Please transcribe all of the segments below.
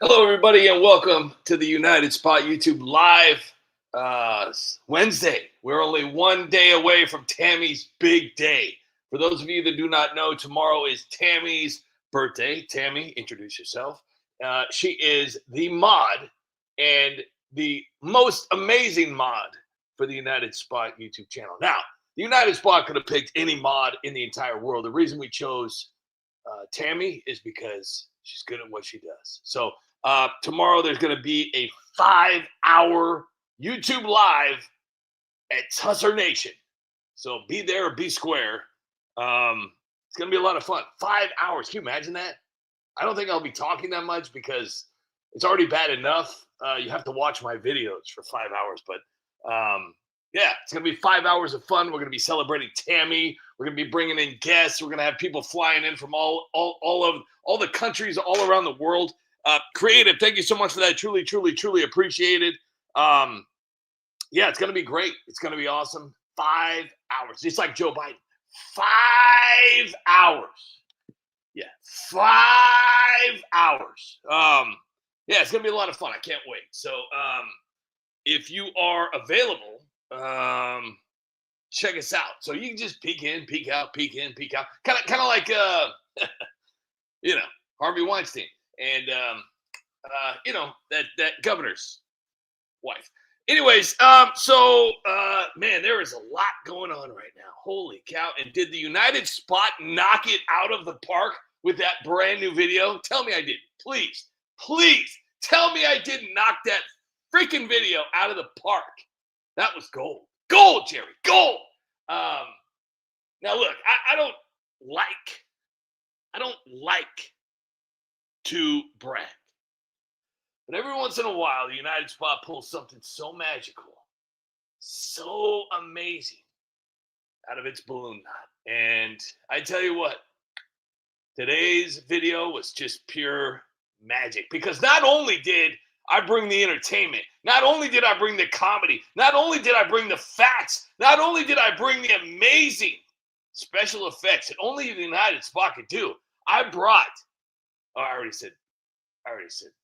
Hello, everybody, and welcome to the United Spot YouTube Live Wednesday. We're only one day away from Tammy's big day. For those of you that do not know, tomorrow is Tammy's birthday. Tammy, introduce yourself. She is the mod and the most amazing mod for the United Spot YouTube channel. Now, the United Spot could have picked any mod in the entire world. The reason we chose Tammy is because she's good at what she does. So tomorrow there's going to be a 5-hour YouTube live at Tusser Nation. So be there or be square. It's going to be a lot of fun. 5 hours. Can you imagine that? I don't think I'll be talking that much because it's already bad enough. You have to watch my videos for 5 hours. But yeah, it's going to be 5 hours of fun. We're going to be celebrating Tammy. We're going to be bringing in guests. We're going to have people flying in from all the countries all around the world. Creative, thank you so much for that. Truly, truly, truly appreciate it. Yeah, it's going to be great. It's going to be awesome. 5 hours, just like Joe Biden. 5 hours. Yeah, 5 hours. Yeah, it's going to be a lot of fun. I can't wait. So if you are available, check us out. So you can just peek in, peek out, peek in, peek out. Kind of like Harvey Weinstein and that governor's wife. Anyways, man, there is a lot going on right now. Holy cow. And did the United Spot knock it out of the park with that brand new video? Tell me I didn't. Please tell me I didn't knock that freaking video out of the park. That was gold. Gold, Jerry. Gold. Now look, I don't like to brag. But every once in a while, the United Spot pulls something so magical, so amazing out of its balloon knot. And I tell you what, today's video was just pure magic. Because not only did I bring the entertainment, not only did I bring the comedy, not only did I bring the facts, not only did I bring the amazing special effects that only the United Spot could do, I already said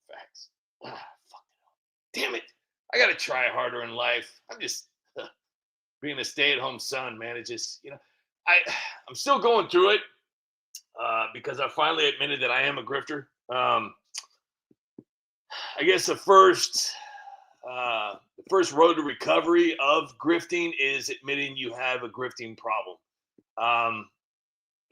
facts. Fuck it. Damn it. I got to try harder in life. I'm just being a stay-at-home son, man. It just, I'm still going through it because I finally admitted that I am a grifter. I guess the first road to recovery of grifting is admitting you have a grifting problem.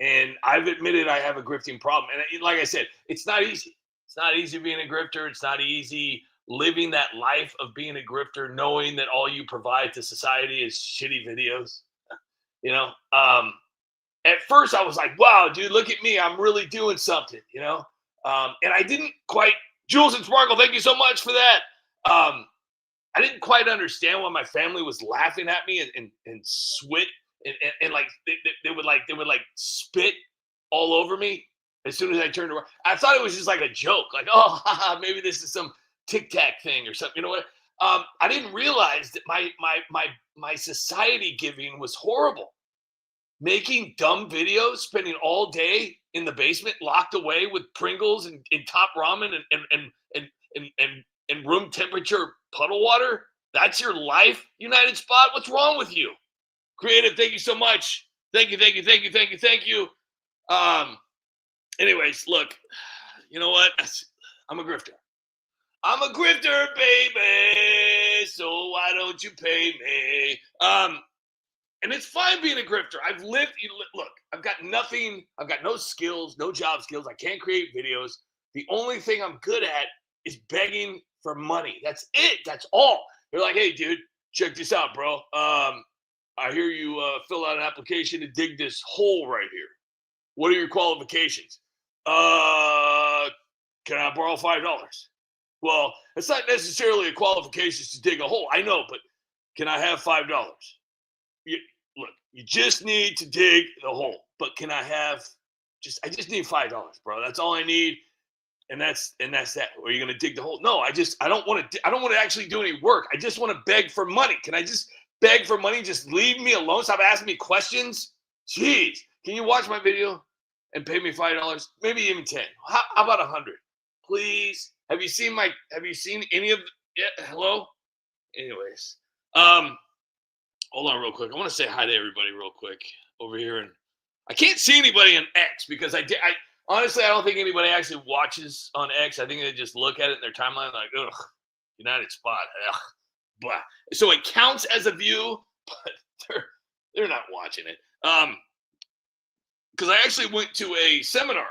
And I've admitted I have a grifting problem. And like I said, it's not easy. It's not easy being a grifter. It's not easy living that life of being a grifter, knowing that all you provide to society is shitty videos. At first I was like, wow, dude, look at me. I'm really doing something, and I didn't quite, Jules and Sparkle, thank you so much for that. I didn't quite understand why my family was laughing at me and swit and like they would spit all over me as soon as I turned around. I thought it was just like a joke, like, oh, haha, maybe this is some Tic Tac thing or something. You know what? I didn't realize that my society giving was horrible. Making dumb videos, spending all day in the basement, locked away with Pringles and Top Ramen and room temperature puddle water. That's your life, United Spot. What's wrong with you? Creative, thank you so much. Thank you. Anyways, look, you know what? I'm a grifter. I'm a grifter, baby. So why don't you pay me? And it's fine being a grifter. Look, I've got nothing. I've got no skills, no job skills. I can't create videos. The only thing I'm good at is begging for money. That's it. That's all. They're like, hey, dude, check this out, bro. I hear you fill out an application to dig this hole right here. What are your qualifications? Can I borrow $5? Well, it's not necessarily a qualification to dig a hole. I know, but can I have $5? Look, you just need to dig the hole. But can I have I just need $5, bro. That's all I need. And that's that. Are you gonna dig the hole? No, I don't want to actually do any work. I just want to beg for money. Can I just beg for money? Just leave me alone. Stop asking me questions. Jeez. Can you watch my video and pay me $5? Maybe even 10. How about 100? Please. Have you seen any of? Yeah, hello. Anyways, hold on real quick. I want to say hi to everybody real quick over here, and I can't see anybody on X because I honestly I don't think anybody actually watches on X. I think they just look at it in their timeline like, ugh, United Spot, ugh, blah. So it counts as a view, but they're not watching it. Because I actually went to a seminar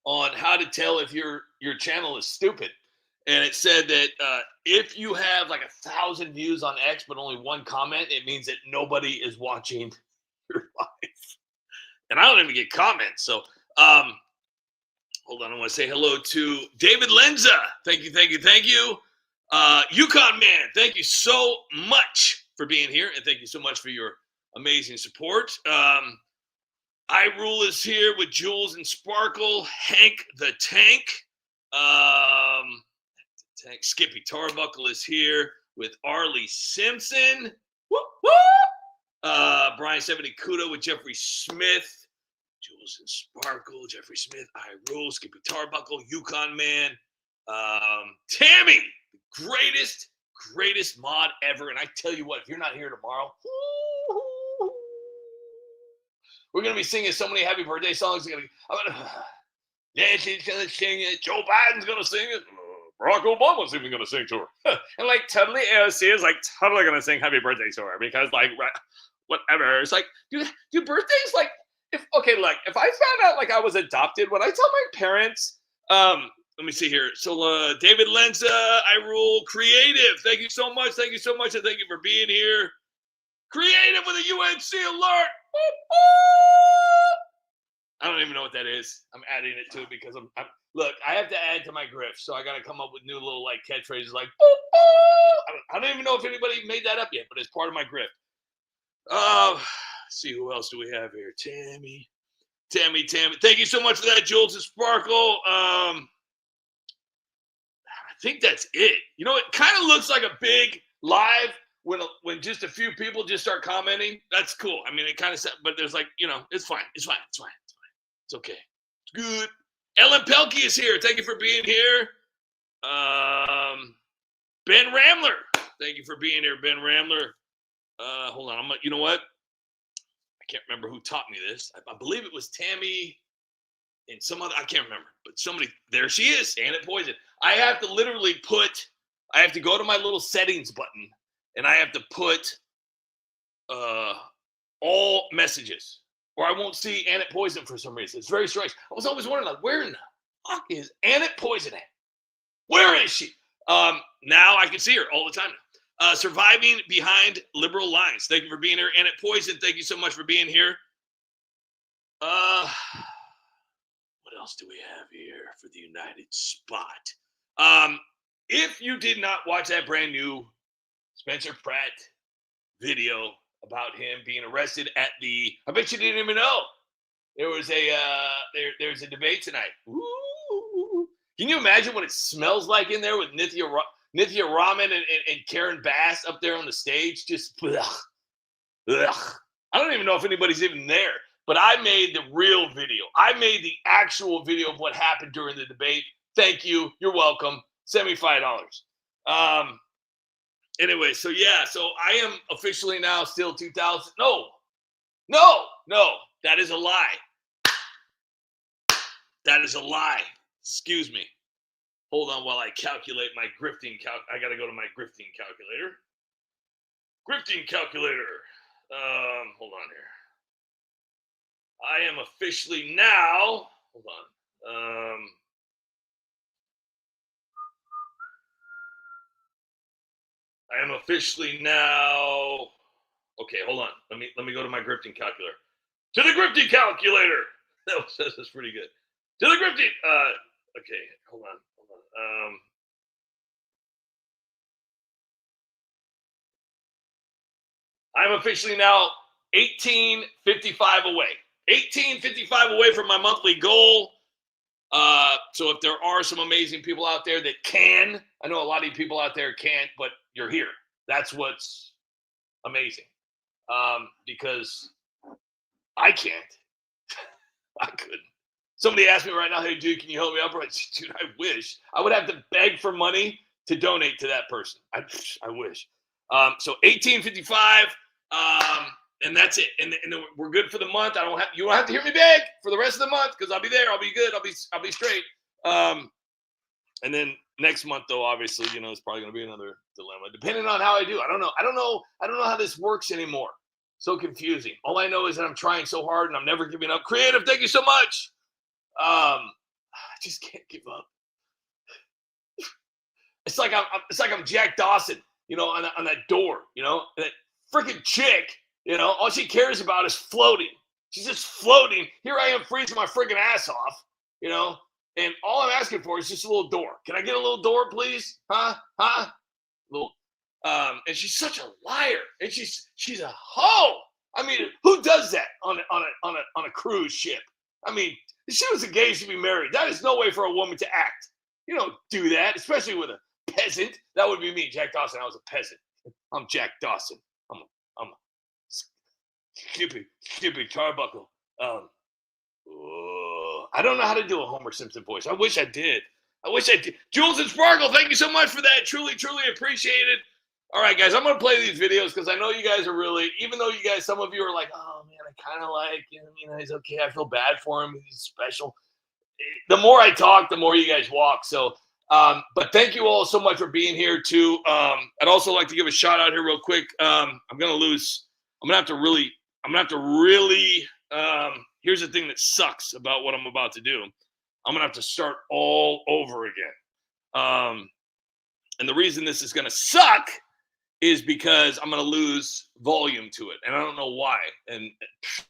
on how to tell if your channel is stupid, and it said that if you have like 1,000 views on X but only one comment, it means that nobody is watching your live. And I don't even get comments. So hold on, I want to say hello to David Lenza. Thank you. Yukon Man, thank you so much for being here, and thank you so much for your amazing support. I Rule is here with Jules and Sparkle. Hank the Tank. Skippy Tarbuckle is here with Arlie Simpson. Whoop, whoop. Brian 70 Kudo with Jeffrey Smith. Jules and Sparkle, Jeffrey Smith, I Rule, Skippy Tarbuckle, Yukon Man. Tammy, greatest mod ever. And I tell you what, if you're not here tomorrow, we're going to be singing so many happy birthday songs. Nancy's going to sing it. Joe Biden's going to sing it. Barack Obama's even going to sing to her. And like totally AOC is like totally going to sing happy birthday to her because like whatever. It's like, do birthdays like, if I found out like I was adopted, when I tell my parents, let me see here. So David Lenza, I Rule, Creative. Thank you so much. And thank you for being here. Creative with a UNC alert. I don't even know what that is. I'm adding it to it because look, I have to add to my grift, so I got to come up with new little like catchphrases like I don't even know if anybody made that up yet, but it's part of my grift. See who else do we have here? Tammy. Thank you so much for that, Jules and Sparkle. I think that's it. You know, it kind of looks like a big live when just a few people just start commenting. That's cool. I mean, it kind of, but there's like, you know, it's fine. It's okay. It's good. Ellen Pelkey is here. Thank you for being here. Ben Ramler. Thank you for being here, Ben Ramler. Hold on. You know what? I can't remember who taught me this. I believe it was Tammy and some other, I can't remember, but somebody, there she is, Anna Poison. I have to go to my little settings button and I have to put all messages or I won't see Annette Poison for some reason. It's very strange. I was always wondering, like, where in the fuck is Annette Poison at? Where is she? Now I can see her all the time now. Surviving Behind Liberal Lines. Thank you for being here. Annette Poison, thank you so much for being here. What else do we have here for the United Spot? If you did not watch that brand new Spencer Pratt video about him being arrested at I bet you didn't even know. There was there's a debate tonight. Ooh. Can you imagine what it smells like in there with Nithya Raman and Karen Bass up there on the stage? Just ugh. I don't even know if anybody's even there. But I made the real video. I made the actual video of what happened during the debate. Thank you. You're welcome. Send me $5. Anyway, so yeah. So I am officially now still 2000. No. That is a lie. That is a lie. Excuse me. Hold on while I calculate my grifting. I got to go to my grifting calculator. Grifting calculator. Hold on here. I am officially now, hold on. I am officially now, okay, hold on. Let me go to my grifting calculator. To the grifting calculator. That's pretty good. To the grifting, okay, hold on. I'm officially now 1855 away. 1855 away from my monthly goal. So if there are some amazing people out there that can, I know a lot of people out there can't, but you're here. That's what's amazing. Because I can't. I couldn't. Somebody asked me right now, hey, dude, can you help me up? I'm like, dude, I wish. I would have to beg for money to donate to that person. I wish. So 1855, and that's it. And we're good for the month. You don't have to hear me beg for the rest of the month because I'll be there. I'll be good. I'll be straight. And then next month, though, obviously, it's probably going to be another dilemma, depending on how I do. I don't know how this works anymore. So confusing. All I know is that I'm trying so hard and I'm never giving up. Creative, thank you so much. I just can't give up. It's like I'm Jack Dawson, on that door, that freaking chick, all she cares about is floating. She's just floating. Here I am freezing my freaking ass off, and all I'm asking for is just a little door. Can I get a little door, please? Huh? Little. And she's such a liar, and she's a hoe. I mean, who does that on a cruise ship? I mean, if she was engaged to be married, that is no way for a woman to act. You don't do that, especially with a peasant. That would be me, Jack Dawson. I was a peasant. I'm Jack Dawson. I'm a stupid Tarbuckle. I don't know how to do a Homer Simpson voice. I wish I did. Jules and Sparkle, thank you so much for that. Truly appreciate it. All right, guys, I'm going to play these videos because I know you guys are really, even though you guys, some of you are like, oh, man, I kind of like him. He's okay. I feel bad for him. He's special. The more I talk, the more you guys walk. So, but thank you all so much for being here, too. I'd also like to give a shout out here real quick. I'm going to have to really, here's the thing that sucks about what I'm about to do. I'm going to have to start all over again. And the reason this is going to suck is because I'm going to lose volume to it. And I don't know why. And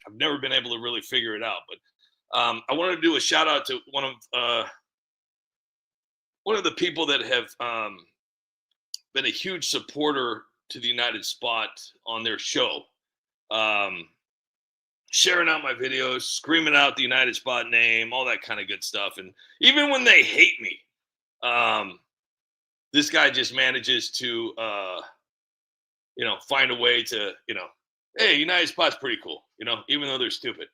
I've never been able to really figure it out. But I wanted to do a shout out to one of the people that have been a huge supporter to the United Spot on their show. Sharing out my videos, screaming out the United Spot name, all that kind of good stuff. And even when they hate me, this guy just manages to, find a way to, hey, United Spot's pretty cool, even though they're stupid.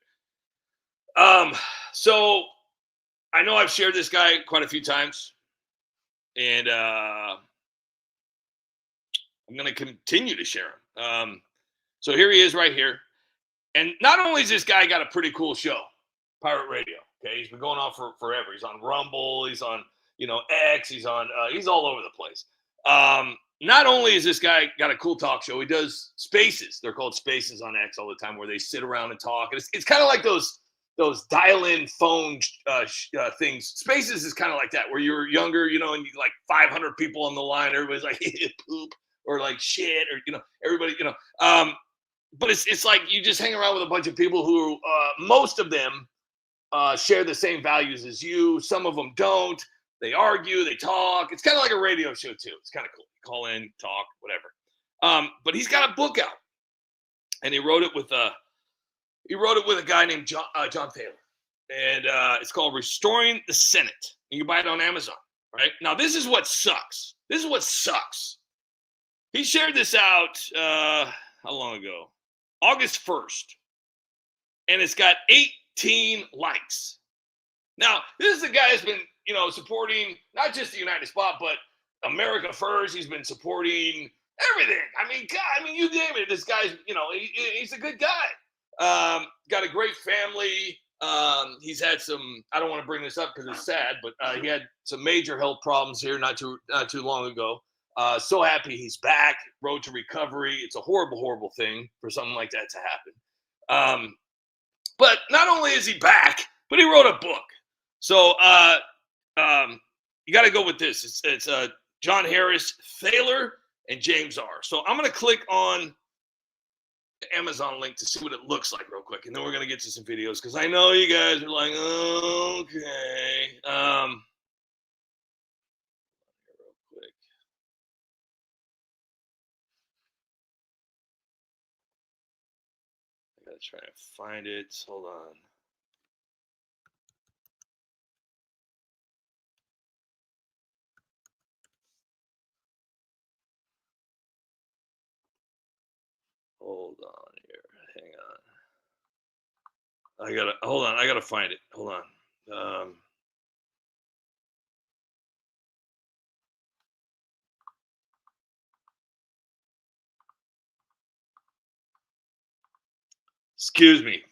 So I know I've shared this guy quite a few times, and I'm going to continue to share him. So here he is right here. And not only has this guy got a pretty cool show, Pirate Radio, okay? He's been going on for forever. He's on Rumble. He's on, X. He's on, he's all over the place. Not only is this guy got a cool talk show, he does spaces. They're called spaces on X all the time where they sit around and talk. And it's kind of like those dial-in phone things. Spaces is kind of like that, where you're younger, and you like 500 people on the line. Everybody's like, poop, or like shit, or, everybody, but it's like you just hang around with a bunch of people who, most of them share the same values as you. Some of them don't. They argue, they talk. It's kind of like a radio show too. It's kind of cool. You call in, talk, whatever. But he's got a book out, and he wrote it with a guy named John Thaler, and it's called Restoring the Senate. You can buy it on Amazon. Right now, this is what sucks. He shared this out how long ago? August 1st, and it's got 18 likes. Now, this is a guy that's been, supporting not just the United Spot, but America First. He's been supporting everything. I mean, God, you name it. This guy's, he's a good guy. Got a great family. He's had some, I don't want to bring this up because it's sad, but he had some major health problems here not too long ago. So happy he's back. Road to recovery. It's a horrible, horrible thing for something like that to happen. But not only is he back, but he wrote a book. So you got to go with this. It's John Harris, Thaler, and James R. So I'm going to click on the Amazon link to see what it looks like real quick, and then we're going to get to some videos because I know you guys are like, okay. Try to find it. Hold on. Hold on here. Hang on. I gotta find it. Hold on. Excuse me.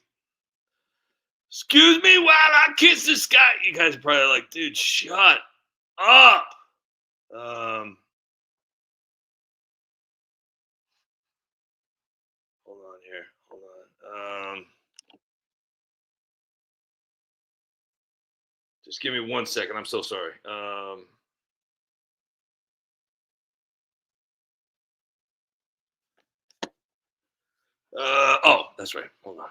Excuse me while I kiss the sky. You guys are probably like, dude, shut up. Hold on here. Hold on. Just give me 1 second. I'm so sorry. Oh, that's right. Hold on.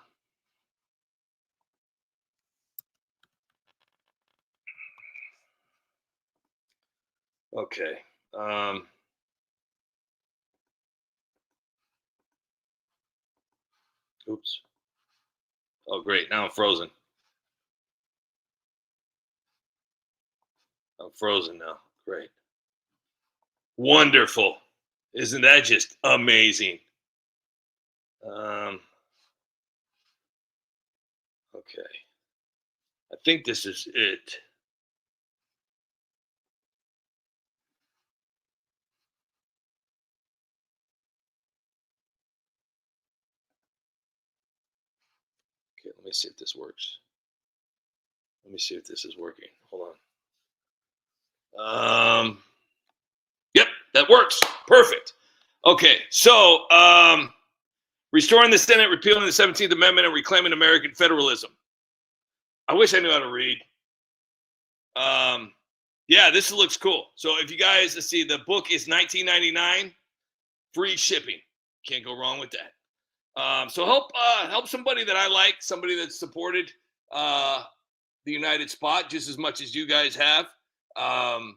Okay. Oops. Oh, great. Now I'm frozen. I'm frozen now. Great. Wonderful. Isn't that just amazing? Okay. I think this is it. Okay, let me see if this works. Let me see if this is working. Hold on. Yep, that works. Perfect. Okay, so restoring the Senate, repealing the 17th Amendment, and reclaiming American federalism. I wish I knew how to read. Yeah, this looks cool. So if you guys see, the book is $19.99, free shipping. Can't go wrong with that. So help somebody that I like, somebody that's supported the United Spot just as much as you guys have. And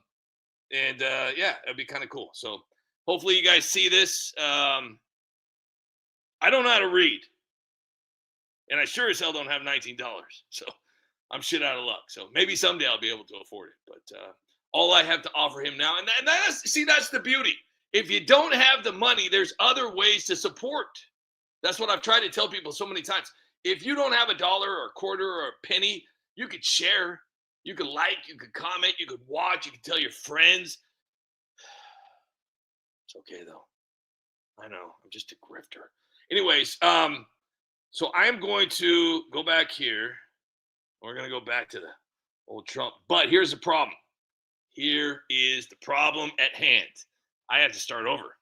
yeah, it'd be kind of cool. So hopefully you guys see this. I don't know how to read, and I sure as hell don't have $19. So I'm shit out of luck. So maybe someday I'll be able to afford it. But all I have to offer him now, and that's the beauty. If you don't have the money, there's other ways to support. That's what I've tried to tell people so many times. If you don't have $1 or a quarter or a penny, you could share, you could like, you could comment, you could watch, you could tell your friends. It's okay though. I know, I'm just a grifter. Anyways, so I'm going to go back here. We're going to go back to the old Trump. But here's the problem. Here is the problem at hand. I have to start over.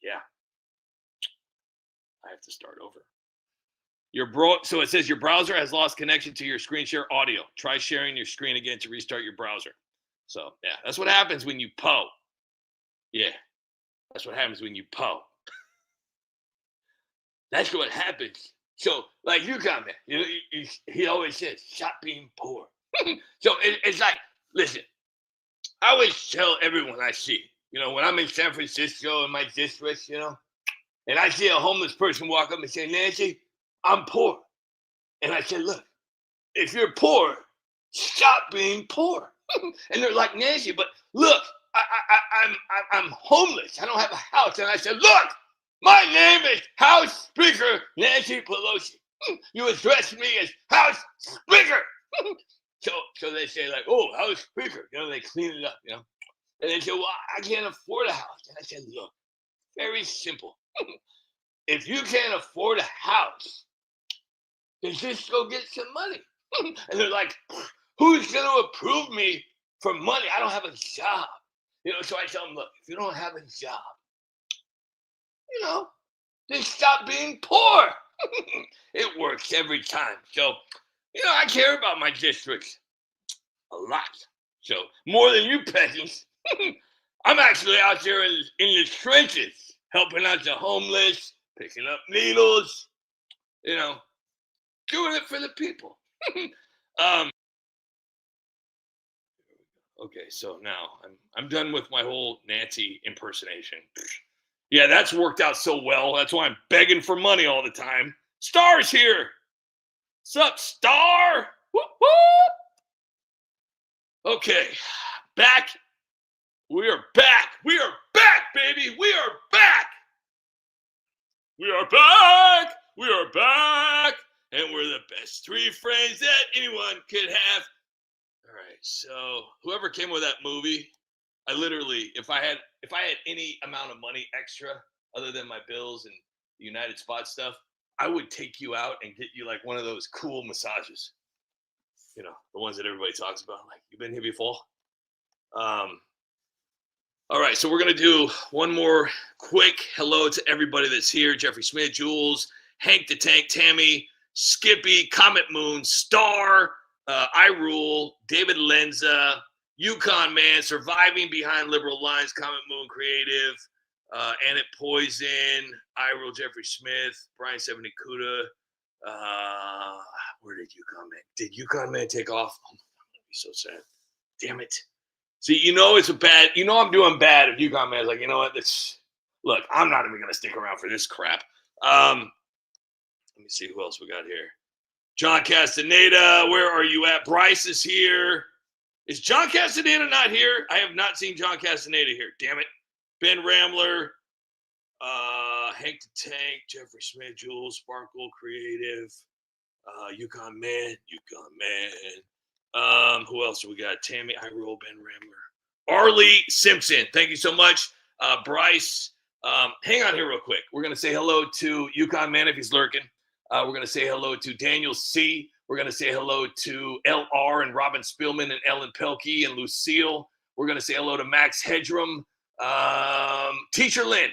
Yeah. I have to start over. So it says your browser has lost connection to your screen share audio. Try sharing your screen again to restart your browser. So yeah, that's what happens when you PO. Yeah, that's what happens when you PO. That's what happens. So like you comment, he always says, stop being poor. So it's like, listen, I always tell everyone I see, when I'm in San Francisco in my district, and I see a homeless person walk up and say, Nancy, I'm poor. And I said, look, if you're poor, stop being poor. And they're like, Nancy, but look, I'm homeless. I don't have a house. And I said, look, my name is House Speaker Nancy Pelosi. You address me as House Speaker. So they say like, oh, House Speaker. They clean it up, And they say, well, I can't afford a house. And I said, look, very simple. If you can't afford a house, then just go get some money. And they're like, who's going to approve me for money? I don't have a job. So I tell them, look, if you don't have a job, then stop being poor. It works every time. So, I care about my district a lot. So more than you peasants, I'm actually out there in the trenches, helping out the homeless, picking up needles, doing it for the people. Okay, so now I'm done with my whole Nancy impersonation. Yeah, that's worked out so well. That's why I'm begging for money all the time. Star's here. What's up, Star? Whoop, whoop. Okay, back. We are back. We are back, baby. We are back. We are back. We are back. and we're the best three friends that anyone could have. All right, so whoever came with that movie, I literally, if I had any amount of money extra other than my bills and the United Spot stuff, I would take you out and get you like one of those cool massages. You know, the ones that everybody talks about. Like, you been here before? All right, so we're going to do one more quick hello to everybody that's here. Jeffrey Smith, Jules, Hank the Tank, Tammy, Skippy, Comet Moon, Star, I Rule, David Lenza, Yukon Man, Surviving Behind Liberal Lines, Comet Moon Creative, Annette Poison, I Rule, Jeffrey Smith, Brian Seventy Kuda. Where did Yukon Man? Did Yukon Man take off? Oh, I'm going to be so sad. Damn it. See, you know it's a bad, you know I'm doing bad if Yukon Man's like, you know what, look, I'm not even going to stick around for this crap. Let me see who else we got here. John Castaneda, where are you at? Bryce is here. Is John Castaneda not here? I have not seen John Castaneda here. Damn it. Ben Rambler, Hank the Tank, Jeffrey Smith, Jules, Sparkle, Creative, Yukon Man. Who else do we got? Tammy, I Roll, Ben Rambler, Arlie Simpson. Thank you so much. Bryce, hang on here real quick. We're going to say hello to Yukon Man if he's lurking. We're going to say hello to Daniel C. We're going to say hello to LR and Robin Spielman and Ellen Pelkey and Lucille. We're going to say hello to Max Hedrum, Teacher Lynn,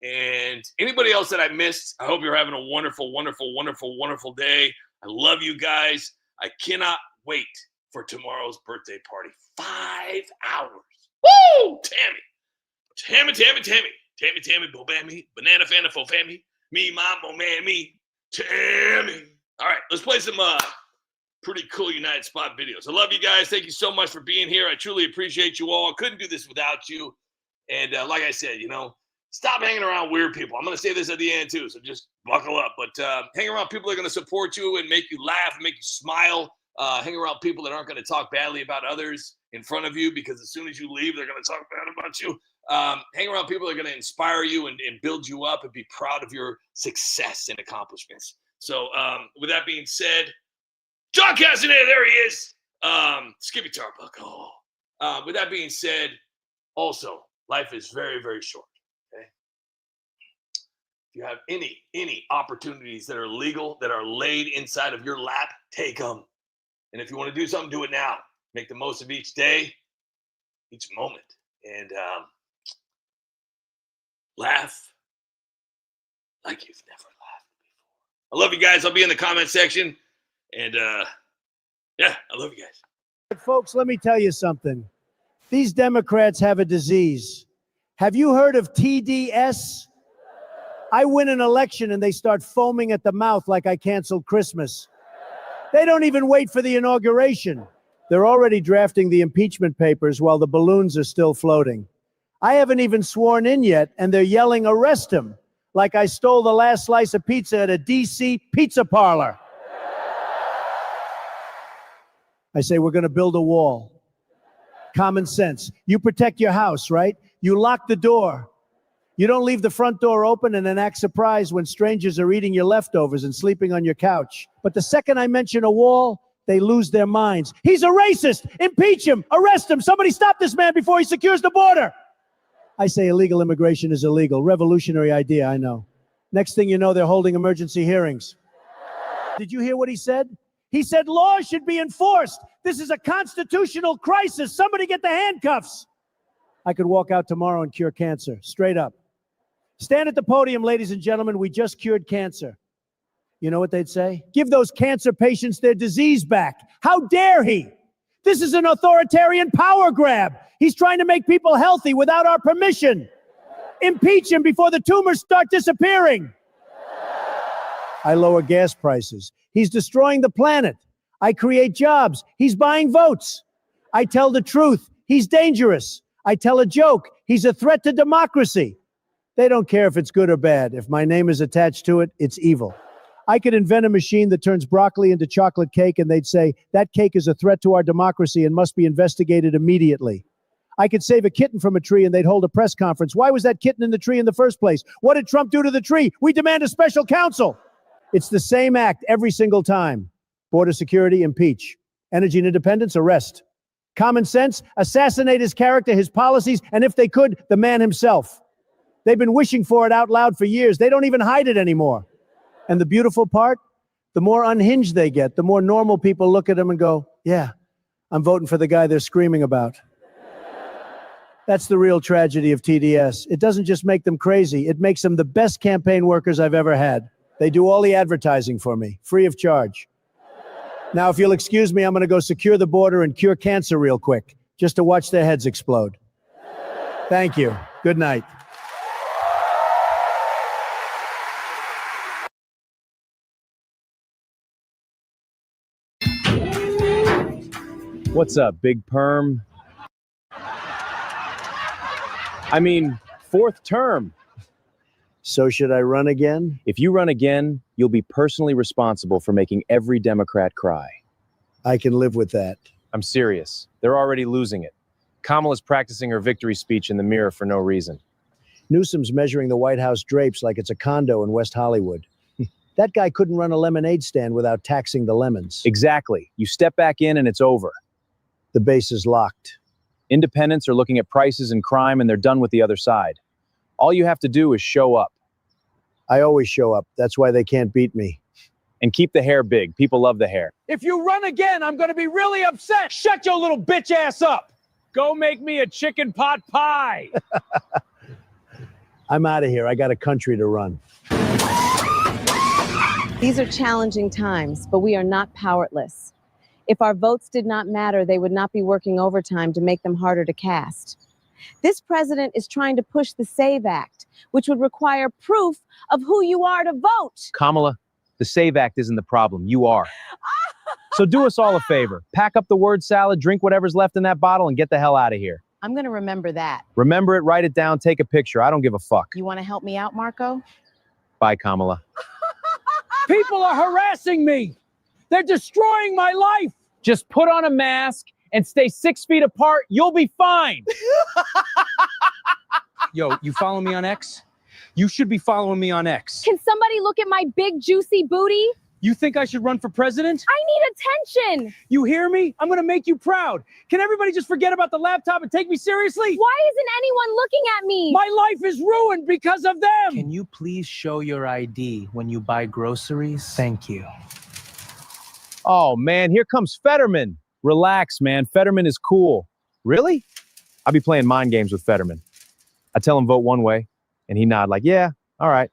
and anybody else that I missed. I hope you're having a wonderful, wonderful, wonderful, wonderful day. I love you guys. I cannot wait for tomorrow's birthday party. 5 hours. Woo! Tammy, Bobammy, Banana Fana Fofammy, me, Mom, Mammy, Tammy. All right, let's play some pretty cool United Spot videos. I love you guys. Thank you so much for being here. I truly appreciate you all. I couldn't do this without you. And like I said, you know, stop hanging around weird people. I'm going to say this at the end too, so just buckle up. But hang around people that are going to support you and make you laugh and make you smile. Hang around people that aren't going to talk badly about others in front of you, because as soon as you leave, they're going to talk bad about you. Hang around people that are going to inspire you and build you up and be proud of your success and accomplishments. So with that being said, John Castaneda, there he is. Skippy Tarbuckle. With that being said, also, life is very, very short. Okay. If you have any opportunities that are legal, that are laid inside of your lap, take them. And if you want to do something, do it now. Make the most of each day, each moment, and laugh like you've never laughed before. I love you guys. I'll be in the comment section. And yeah, I love you guys. Folks, let me tell you something. These Democrats have a disease. Have you heard of TDS? I win an election and they start foaming at the mouth like I canceled Christmas. They don't even wait for the inauguration. They're already drafting the impeachment papers while the balloons are still floating. I haven't even sworn in yet, and they're yelling, arrest him, like I stole the last slice of pizza at a DC pizza parlor. I say, we're going to build a wall. Common sense. You protect your house, right? You lock the door. You don't leave the front door open and then act surprised when strangers are eating your leftovers and sleeping on your couch. But the second I mention a wall, they lose their minds. He's a racist. Impeach him. Arrest him. Somebody stop this man before he secures the border. I say illegal immigration is illegal. Revolutionary idea, I know. Next thing you know, they're holding emergency hearings. Did you hear what he said? He said laws should be enforced. This is a constitutional crisis. Somebody get the handcuffs. I could walk out tomorrow and cure cancer, straight up. Stand at the podium, ladies and gentlemen, we just cured cancer. You know what they'd say? Give those cancer patients their disease back. How dare he? This is an authoritarian power grab. He's trying to make people healthy without our permission. Impeach him before the tumors start disappearing. I lower gas prices. He's destroying the planet. I create jobs. He's buying votes. I tell the truth. He's dangerous. I tell a joke. He's a threat to democracy. They don't care if it's good or bad. If my name is attached to it, it's evil. I could invent a machine that turns broccoli into chocolate cake, and they'd say, that cake is a threat to our democracy and must be investigated immediately. I could save a kitten from a tree, and they'd hold a press conference. Why was that kitten in the tree in the first place? What did Trump do to the tree? We demand a special counsel. It's the same act every single time. Border security, impeach. Energy and independence, arrest. Common sense, assassinate his character, his policies, and if they could, the man himself. They've been wishing for it out loud for years. They don't even hide it anymore. And the beautiful part, the more unhinged they get, the more normal people look at them and go, yeah, I'm voting for the guy they're screaming about. That's the real tragedy of TDS. It doesn't just make them crazy. It makes them the best campaign workers I've ever had. They do all the advertising for me, free of charge. Now, if you'll excuse me, I'm going to go secure the border and cure cancer real quick, just to watch their heads explode. Thank you. Good night. What's up, Big Perm? I mean, fourth term. So should I run again? If you run again, you'll be personally responsible for making every Democrat cry. I can live with that. I'm serious. They're already losing it. Kamala's practicing her victory speech in the mirror for no reason. Newsom's measuring the White House drapes like it's a condo in West Hollywood. That guy couldn't run a lemonade stand without taxing the lemons. Exactly. You step back in and it's over. The base is locked. Independents are looking at prices and crime and they're done with the other side. All you have to do is show up. I always show up. That's why they can't beat me. And keep the hair big. People love the hair. If you run again, I'm going to be really upset. Shut your little bitch ass up. Go make me a chicken pot pie. I'm out of here. I got a country to run. These are challenging times, but we are not powerless. If our votes did not matter, they would not be working overtime to make them harder to cast. This president is trying to push the SAVE Act, which would require proof of who you are to vote. Kamala, the SAVE Act isn't the problem. You are. So do us all a favor. Pack up the word salad, drink whatever's left in that bottle, and get the hell out of here. I'm going to remember that. Remember it, write it down, take a picture. I don't give a fuck. You want to help me out, Marco? Bye, Kamala. People are harassing me. They're destroying my life. Just put on a mask and stay 6 feet apart. You'll be fine. Yo, you follow me on X? You should be following me on X. Can somebody look at my big juicy booty? You think I should run for president? I need attention. You hear me? I'm going to make you proud. Can everybody just forget about the laptop and take me seriously? Why isn't anyone looking at me? My life is ruined because of them. Can you please show your ID when you buy groceries? Thank you. Oh, man, here comes Fetterman. Relax, man. Fetterman is cool. Really? I'll be playing mind games with Fetterman. I tell him vote one way, and he nod like, yeah, all right.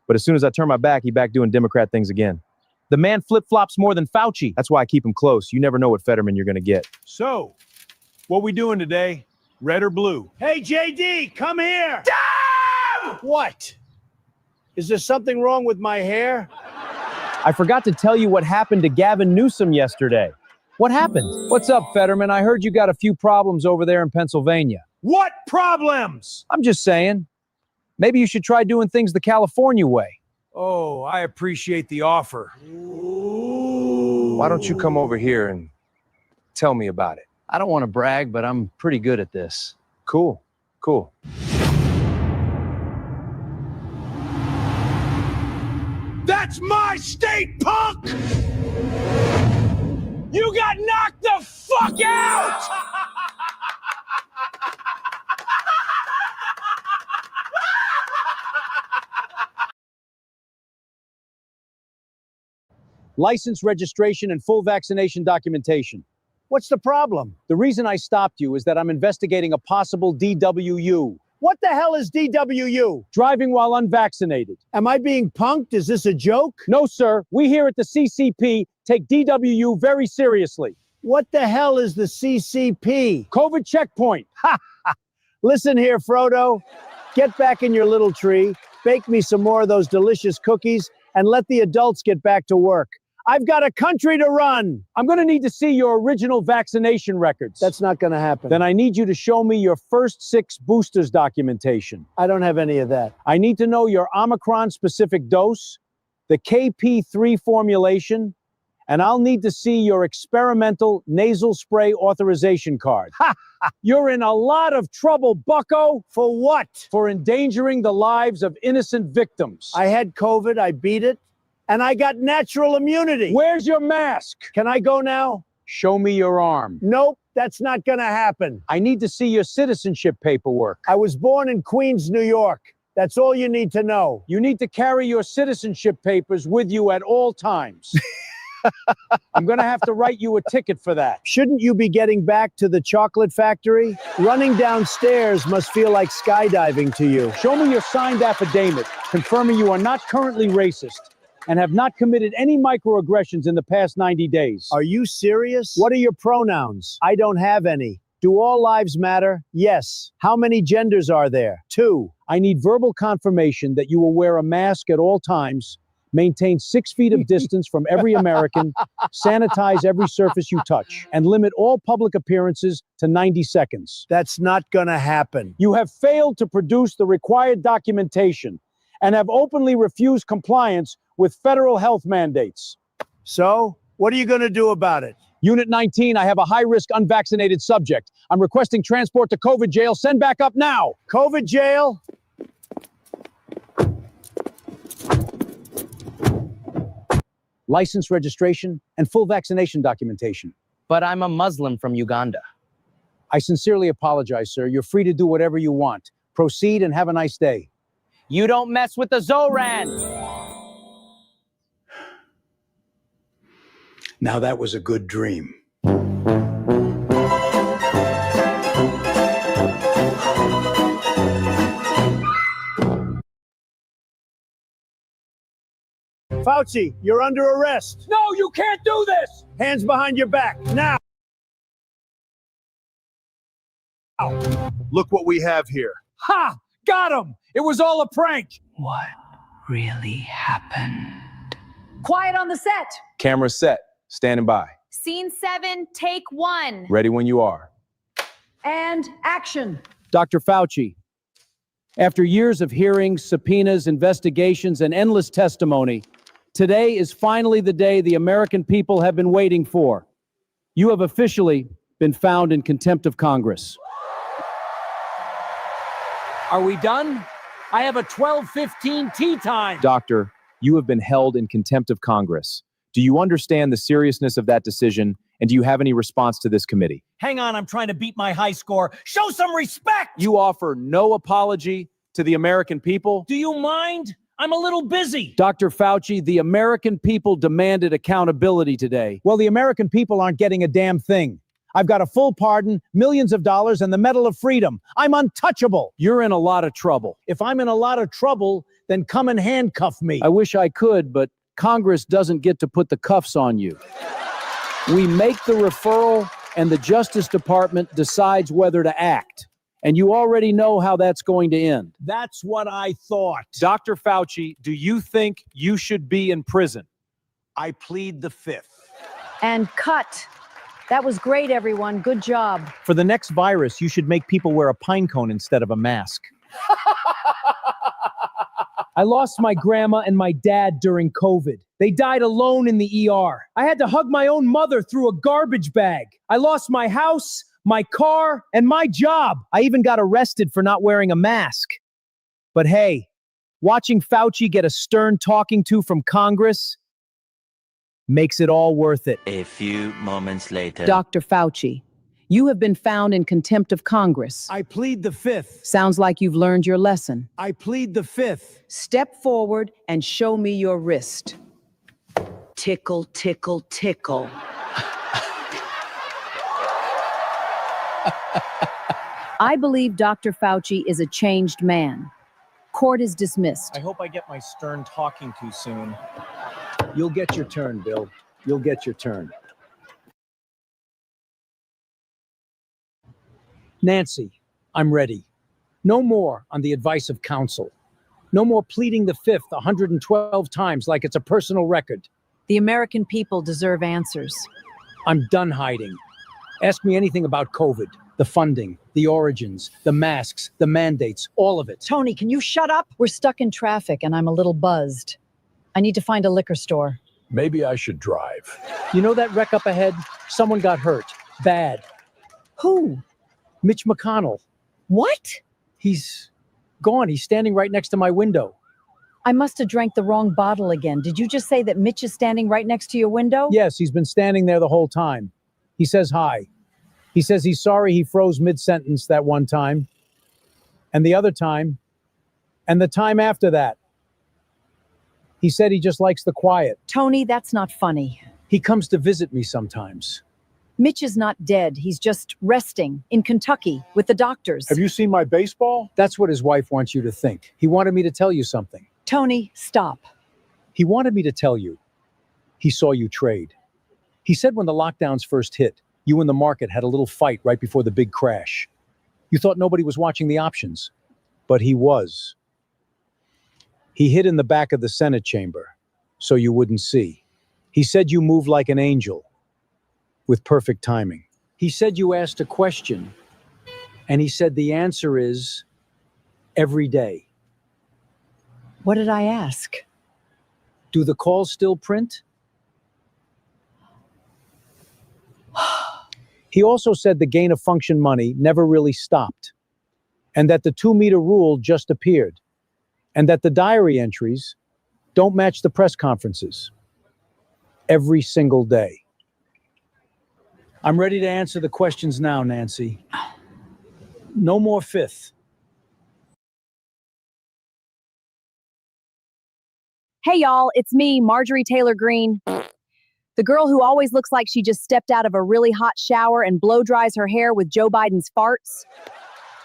But as soon as I turn my back, he back doing Democrat things again. The man flip-flops more than Fauci. That's why I keep him close. You never know what Fetterman you're going to get. So, what we doing today? Red or blue? Hey, JD, come here. Damn! What? Is there something wrong with my hair? I forgot to tell you what happened to Gavin Newsom yesterday. What happened? What's up, Fetterman? I heard you got a few problems over there in Pennsylvania. What problems? I'm just saying. Maybe you should try doing things the California way. Oh, I appreciate the offer. Why don't you come over here and tell me about it? I don't want to brag, but I'm pretty good at this. Cool, cool. That's my state, punk! You got knocked the fuck out! License, registration, and full vaccination documentation. What's the problem? The reason I stopped you is that I'm investigating a possible DWU. What the hell is DWU? Driving while unvaccinated. Am I being punked? Is this a joke? No, sir. We here at the CCP take DWU very seriously. What the hell is the CCP? COVID checkpoint. Ha! Listen here, Frodo. Get back in your little tree, bake me some more of those delicious cookies, and let the adults get back to work. I've got a country to run. I'm going to need to see your original vaccination records. That's not going to happen. Then I need you to show me your first 6 boosters documentation. I don't have any of that. I need to know your Omicron-specific dose, the KP3 formulation, and I'll need to see your experimental nasal spray authorization card. Ha! You're in a lot of trouble, bucko. For what? For endangering the lives of innocent victims. I had COVID, I beat it, and I got natural immunity. Where's your mask? Can I go now? Show me your arm. Nope, that's not gonna happen. I need to see your citizenship paperwork. I was born in Queens, New York. That's all you need to know. You need to carry your citizenship papers with you at all times. I'm going to have to write you a ticket for that. Shouldn't you be getting back to the chocolate factory? Running downstairs must feel like skydiving to you. Show me your signed affidavit confirming you are not currently racist and have not committed any microaggressions in the past 90 days. Are you serious? What are your pronouns? I don't have any. Do all lives matter? Yes. How many genders are there? 2. I need verbal confirmation that you will wear a mask at all times, maintain 6 feet of distance from every American, sanitize every surface you touch, and limit all public appearances to 90 seconds. That's not gonna happen. You have failed to produce the required documentation and have openly refused compliance with federal health mandates. So, what are you gonna do about it? Unit 19, I have a high-risk unvaccinated subject. I'm requesting transport to COVID jail. Send back up now. COVID jail? License registration and full vaccination documentation. But I'm a Muslim from Uganda. I sincerely apologize, sir. You're free to do whatever you want. Proceed and have a nice day. You don't mess with the Zoran. Now that was a good dream. Fauci, you're under arrest. No, you can't do this! Hands behind your back, now. Look what we have here. Ha! Got him! It was all a prank! What really happened? Quiet on the set. Camera set. Standing by. Scene 7, take 1. Ready when you are. And action. Dr. Fauci, after years of hearings, subpoenas, investigations, and endless testimony, today is finally the day the American people have been waiting for. You have officially been found in contempt of Congress. Are we done? I have a 12:15 tea time. Doctor, you have been held in contempt of Congress. Do you understand the seriousness of that decision, and do you have any response to this committee? Hang on, I'm trying to beat my high score. Show some respect! You offer no apology to the American people? Do you mind? I'm a little busy. Dr. Fauci, the American people demanded accountability today. Well, the American people aren't getting a damn thing. I've got a full pardon, millions of dollars, and the Medal of Freedom. I'm untouchable. You're in a lot of trouble. If I'm in a lot of trouble, then come and handcuff me. I wish I could, but Congress doesn't get to put the cuffs on you. We make the referral, and the Justice Department decides whether to act. And you already know how that's going to end. That's what I thought. Dr. Fauci, do you think you should be in prison? I plead the 5th. And cut. That was great, everyone. Good job. For the next virus, you should make people wear a pine cone instead of a mask. I lost my grandma and my dad during COVID. They died alone in the ER. I had to hug my own mother through a garbage bag. I lost my house, my car, and my job. I even got arrested for not wearing a mask. But hey, watching Fauci get a stern talking to from Congress makes it all worth it. A few moments later. Dr. Fauci, you have been found in contempt of Congress. I plead the 5th. Sounds like you've learned your lesson. I plead the 5th. Step forward and show me your wrist. Tickle, tickle, tickle. I believe Dr. Fauci is a changed man. Court is dismissed. I hope I get my stern talking to soon. You'll get your turn, Bill. You'll get your turn. Nancy, I'm ready. No more on the advice of counsel. No more pleading the 5th 112 times like it's a personal record. The American people deserve answers. I'm done hiding. Ask me anything about COVID, the funding, the origins, the masks, the mandates, all of it. Tony, can you shut up? We're stuck in traffic and I'm a little buzzed. I need to find a liquor store. Maybe I should drive. You know that wreck up ahead? Someone got hurt. Bad. Who? Mitch McConnell. What? He's gone. He's standing right next to my window. I must have drank the wrong bottle again. Did you just say that Mitch is standing right next to your window? Yes, he's been standing there the whole time. He says hi. He says he's sorry he froze mid-sentence that one time, and the other time, and the time after that. He said he just likes the quiet. Tony, that's not funny. He comes to visit me sometimes. Mitch is not dead. He's just resting in Kentucky with the doctors. Have you seen my baseball? That's what his wife wants you to think. He wanted me to tell you something. Tony, stop. He wanted me to tell you. He saw you trade. He said when the lockdowns first hit, you and the market had a little fight right before the big crash. You thought nobody was watching the options, but he was. He hid in the back of the Senate chamber so you wouldn't see. He said you moved like an angel with perfect timing. He said you asked a question, and he said the answer is every day. What did I ask? Do the calls still print? He also said the gain of function money never really stopped, and that the 2-meter rule just appeared, and that the diary entries don't match the press conferences every single day. I'm ready to answer the questions now, Nancy. No more fifth. Hey y'all, it's me, Marjorie Taylor Greene. The girl who always looks like she just stepped out of a really hot shower and blow dries her hair with Joe Biden's farts.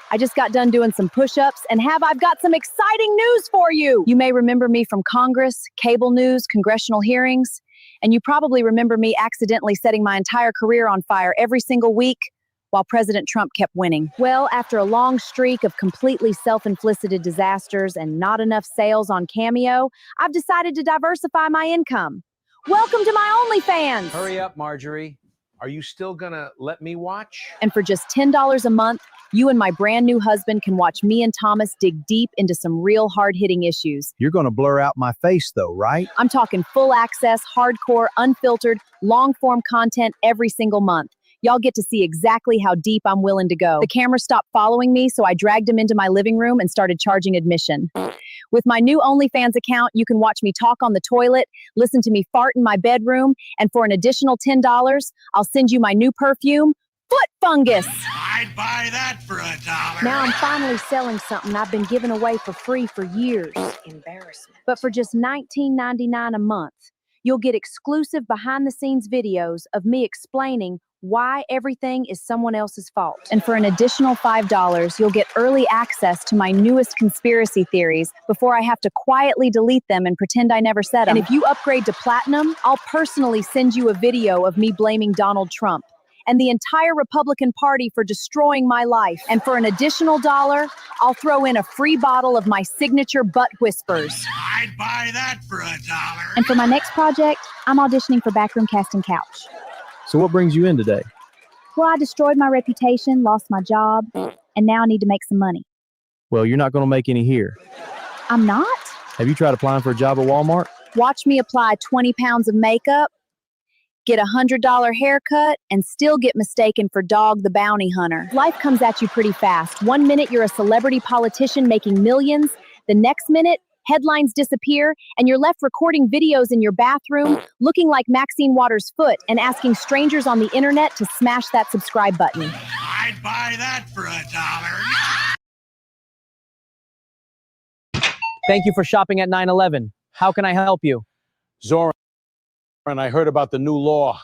I just got done doing some push-ups and I've got some exciting news for you. You may remember me from Congress, cable news, congressional hearings, and you probably remember me accidentally setting my entire career on fire every single week while President Trump kept winning. Well, after a long streak of completely self-inflicted disasters and not enough sales on Cameo, I've decided to diversify my income. Welcome to my OnlyFans! Hurry up, Marjorie. Are you still gonna let me watch? And for just $10 a month, you and my brand new husband can watch me and Thomas dig deep into some real hard-hitting issues. You're gonna blur out my face though, right? I'm talking full access, hardcore, unfiltered, long-form content every single month. Y'all get to see exactly how deep I'm willing to go. The camera stopped following me, so I dragged him into my living room and started charging admission. With my new OnlyFans account, you can watch me talk on the toilet, listen to me fart in my bedroom, and for an additional $10, I'll send you my new perfume, Foot Fungus. I'd buy that for $1. Now I'm finally selling something I've been giving away for free for years. Embarrassment. But for just $19.99 a month, you'll get exclusive behind-the-scenes videos of me explaining why everything is someone else's fault. And for an additional $5, you'll get early access to my newest conspiracy theories before I have to quietly delete them and pretend I never said them. And if you upgrade to Platinum, I'll personally send you a video of me blaming Donald Trump and the entire Republican Party for destroying my life. And for an additional $1, I'll throw in a free bottle of my signature butt whispers. I'd buy that for $1. And for my next project, I'm auditioning for Backroom Casting Couch. So what brings you in today? Well, I destroyed my reputation, lost my job, and now I need to make some money. Well, you're not gonna make any here. I'm not? Have you tried applying for a job at Walmart? Watch me apply 20 pounds of makeup, get a $100 haircut, and still get mistaken for Dog the Bounty Hunter. Life comes at you pretty fast. 1 minute, you're a celebrity politician making millions. The next minute, headlines disappear, and you're left recording videos in your bathroom, looking like Maxine Waters' foot, and asking strangers on the internet to smash that subscribe button. I'd buy that for $1. Thank you for shopping at 9/11. How can I help you? Zoran, I heard about the new law.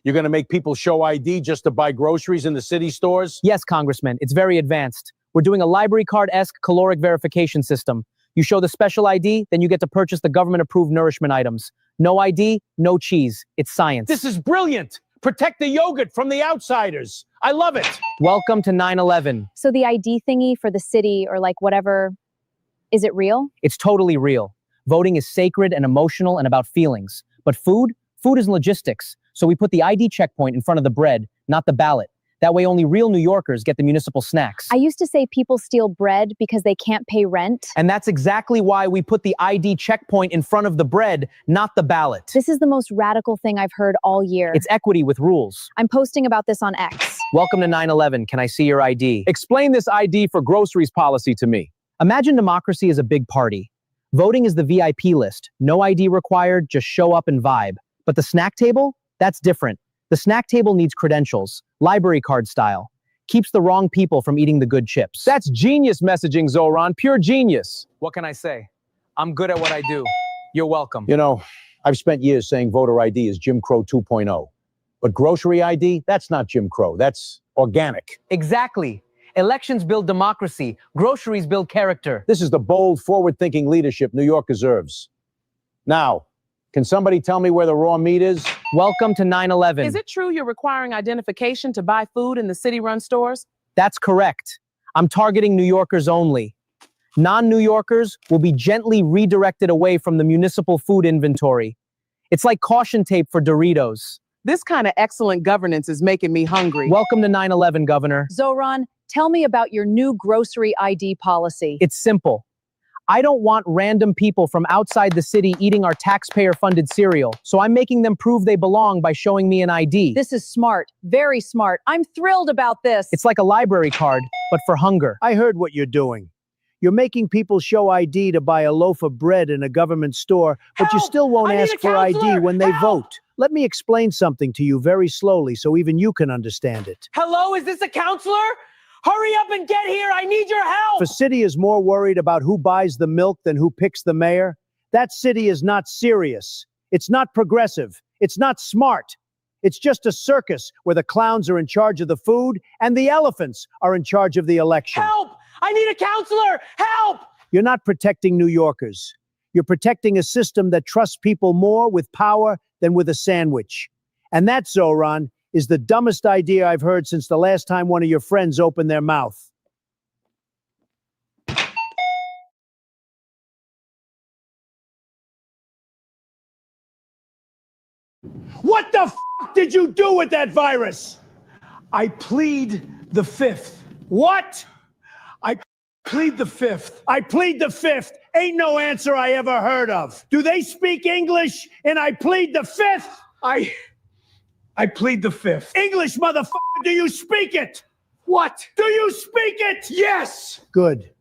You're going to make people show ID just to buy groceries in the city stores? Yes, Congressman. It's very advanced. We're doing a library card-esque caloric verification system. You show the special ID, then you get to purchase the government-approved nourishment items. No ID, no cheese. It's science. This is brilliant. Protect the yogurt from the outsiders. I love it. Welcome to 9/11. So the ID thingy for the city or like whatever, is it real? It's totally real. Voting is sacred and emotional and about feelings. But food is logistics. So we put the ID checkpoint in front of the bread, not the ballot. That way only real New Yorkers get the municipal snacks. I used to say people steal bread because they can't pay rent. And that's exactly why we put the ID checkpoint in front of the bread, not the ballot. This is the most radical thing I've heard all year. It's equity with rules. I'm posting about this on X. Welcome to 9/11. Can I see your ID? Explain this ID for groceries policy to me. Imagine democracy as a big party. Voting is the VIP list. No ID required, just show up and vibe. But the snack table? That's different. The snack table needs credentials, library card style. Keeps the wrong people from eating the good chips. That's genius messaging, Zoran. Pure genius. What can I say? I'm good at what I do. You're welcome. You know, I've spent years saying voter ID is Jim Crow 2.0. But grocery ID, that's not Jim Crow. That's organic. Exactly. Elections build democracy. Groceries build character. This is the bold, forward-thinking leadership New York deserves. Now, can somebody tell me where the raw meat is? Welcome to 9/11. Is it true you're requiring identification to buy food in the city-run stores? That's correct. I'm targeting New Yorkers only. Non-New Yorkers will be gently redirected away from the municipal food inventory. It's like caution tape for Doritos. This kind of excellent governance is making me hungry. Welcome to 9/11, Governor. Zoran, tell me about your new grocery ID policy. It's simple. I don't want random people from outside the city eating our taxpayer-funded cereal, so I'm making them prove they belong by showing me an ID. This is smart, very smart. I'm thrilled about this. It's like a library card, but for hunger. I heard what you're doing. You're making people show ID to buy a loaf of bread in a government store, but you still won't ask for ID when they vote. Let me explain something to you very slowly so even you can understand it. Hello, is this a counselor? Hurry up and get here. I need your help. If a city is more worried about who buys the milk than who picks the mayor, that city is not serious. It's not progressive. It's not smart. It's just a circus where the clowns are in charge of the food and the elephants are in charge of the election. Help! I need a counselor. Help! You're not protecting New Yorkers. You're protecting a system that trusts people more with power than with a sandwich. And that, Zoran, is the dumbest idea I've heard since the last time one of your friends opened their mouth. What the f*** did you do with that virus? I plead the fifth. What? I plead the fifth. I plead the fifth. Ain't no answer I ever heard of. Do they speak English and I plead the fifth? I plead the fifth. English, motherfucker, do you speak it? What? Do you speak it? Yes. Good.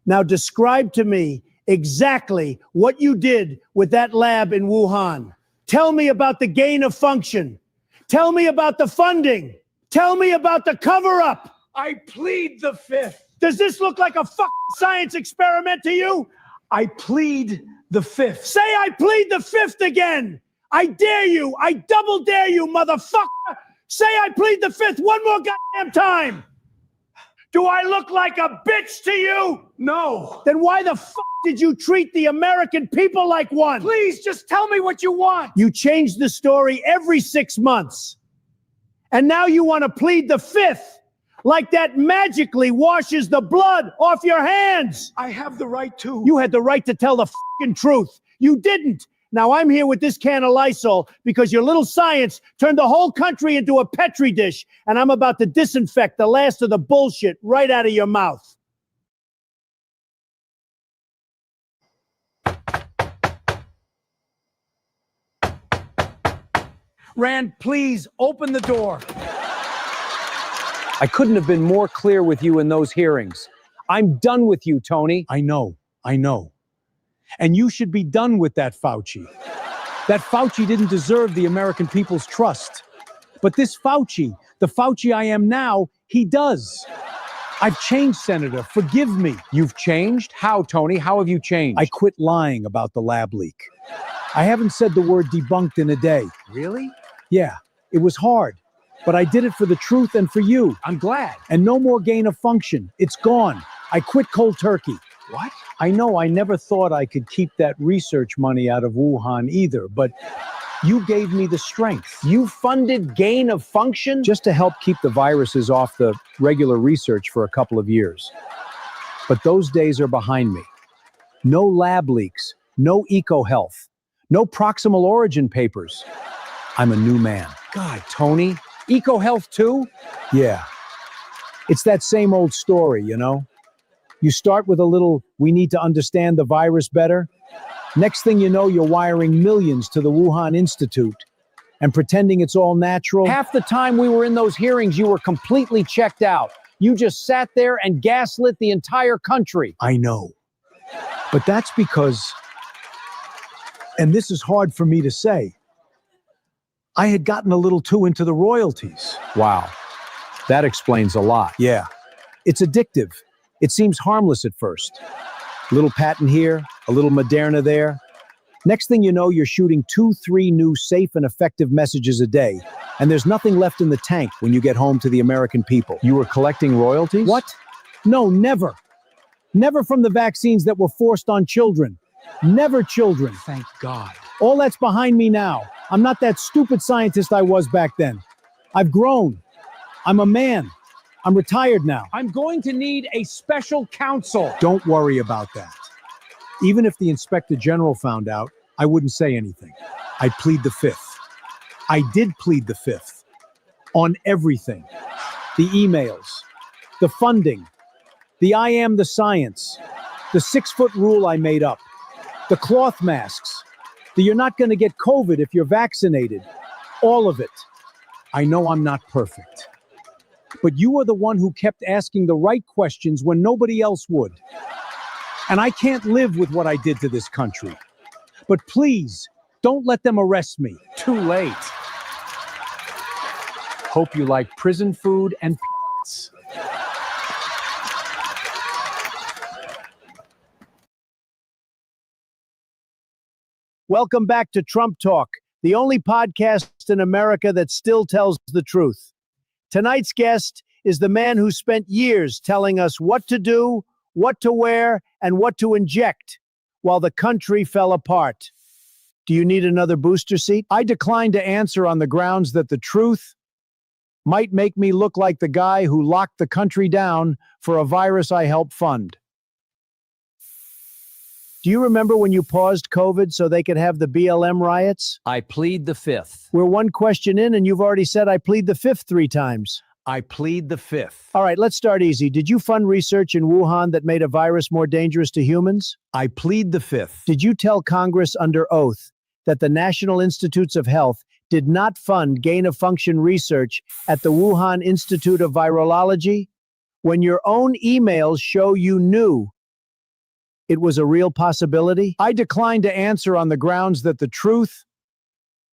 Now describe to me exactly what you did with that lab in Wuhan. Tell me about the gain of function. Tell me about the funding. Tell me about the cover-up. I plead the fifth. Does this look like a fucking science experiment to you? I plead the fifth. Say I plead the fifth again. I dare you. I double dare you, motherfucker. Say I plead the fifth one more goddamn time. Do I look like a bitch to you? No. Then why the fuck did you treat the American people like one? Please, just tell me what you want. You change the story every 6 months. And now you want to plead the fifth, like that magically washes the blood off your hands. I have the right to. You had the right to tell the fucking truth. You didn't. Now I'm here with this can of Lysol because your little science turned the whole country into a Petri dish, and I'm about to disinfect the last of the bullshit right out of your mouth. Rand, please open the door. I couldn't have been more clear with you in those hearings. I'm done with you, Tony. I know. And you should be done with that Fauci. That Fauci didn't deserve the American people's trust. But this Fauci, the Fauci I am now, he does. I've changed, Senator. Forgive me. You've changed? How, Tony? How have you changed? I quit lying about the lab leak. I haven't said the word debunked in a day. Really? Yeah, it was hard. But I did it for the truth and for you. I'm glad. And no more gain of function. It's gone. I quit cold turkey. What? I know I never thought I could keep that research money out of Wuhan either, but you gave me the strength. You funded gain of function? Just to help keep the viruses off the regular research for a couple of years. But those days are behind me. No lab leaks, no EcoHealth, no proximal origin papers. I'm a new man. God, Tony. EcoHealth too? Yeah. It's that same old story, you know? You start with a little, we need to understand the virus better. Next thing you know, you're wiring millions to the Wuhan Institute and pretending it's all natural. Half the time we were in those hearings, you were completely checked out. You just sat there and gaslit the entire country. I know. But that's because, and this is hard for me to say, I had gotten a little too into the royalties. Wow. That explains a lot. Yeah. It's addictive. It seems harmless at first. A little patent here, a little Moderna there. Next thing you know, you're shooting 2-3 new safe and effective messages a day, and there's nothing left in the tank when you get home to the American people. You were collecting royalties? What? No, never. Never from the vaccines that were forced on children. Never children. Thank God. All that's behind me now. I'm not that stupid scientist I was back then. I've grown. I'm a man. I'm retired now. I'm going to need a special counsel. Don't worry about that. Even if the Inspector General found out, I wouldn't say anything. I'd plead the fifth. I did plead the fifth. On everything. The emails. The funding. The I am the science. The 6-foot rule I made up. The cloth masks. The you're not going to get COVID if you're vaccinated. All of it. I know I'm not perfect. But you are the one who kept asking the right questions when nobody else would. And I can't live with what I did to this country. But please, don't let them arrest me. Too late. Hope you like prison food and p***s. Welcome back to Trump Talk, the only podcast in America that still tells the truth. Tonight's guest is the man who spent years telling us what to do, what to wear, and what to inject while the country fell apart. Do you need another booster seat? I decline to answer on the grounds that the truth might make me look like the guy who locked the country down for a virus I helped fund. Do you remember when you paused COVID so they could have the BLM riots? I plead the fifth. We're one question in and you've already said I plead the fifth 3 times. I plead the fifth. All right, let's start easy. Did you fund research in Wuhan that made a virus more dangerous to humans? I plead the fifth. Did you tell Congress under oath that the National Institutes of Health did not fund gain-of-function research at the Wuhan Institute of Virology when your own emails show you knew it was a real possibility? I decline to answer on the grounds that the truth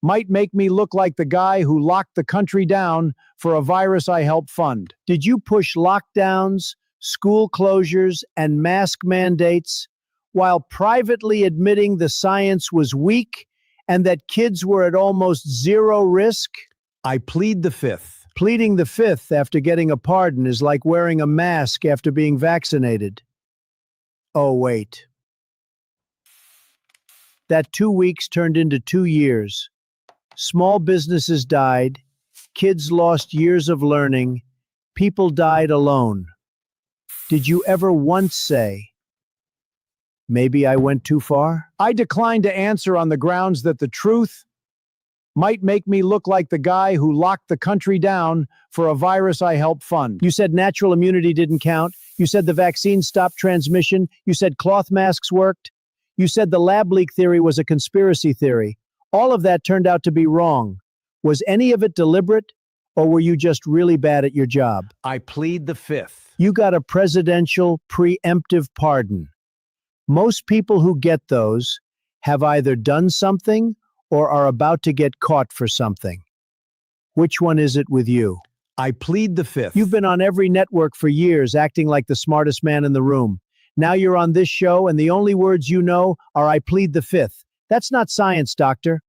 might make me look like the guy who locked the country down for a virus I helped fund. Did you push lockdowns, school closures, and mask mandates while privately admitting the science was weak and that kids were at almost zero risk? I plead the fifth. Pleading the fifth after getting a pardon is like wearing a mask after being vaccinated. Oh, wait. That 2 weeks turned into 2 years. Small businesses died. Kids lost years of learning. People died alone. Did you ever once say, maybe I went too far? I decline to answer on the grounds that the truth might make me look like the guy who locked the country down for a virus I helped fund. You said natural immunity didn't count. You said the vaccine stopped transmission. You said cloth masks worked. You said the lab leak theory was a conspiracy theory. All of that turned out to be wrong. Was any of it deliberate, or were you just really bad at your job? I plead the fifth. You got a presidential preemptive pardon. Most people who get those have either done something or are about to get caught for something. Which one is it with you? I plead the fifth. You've been on every network for years acting like the smartest man in the room. Now you're on this show and the only words you know are I plead the fifth. That's not science, doctor.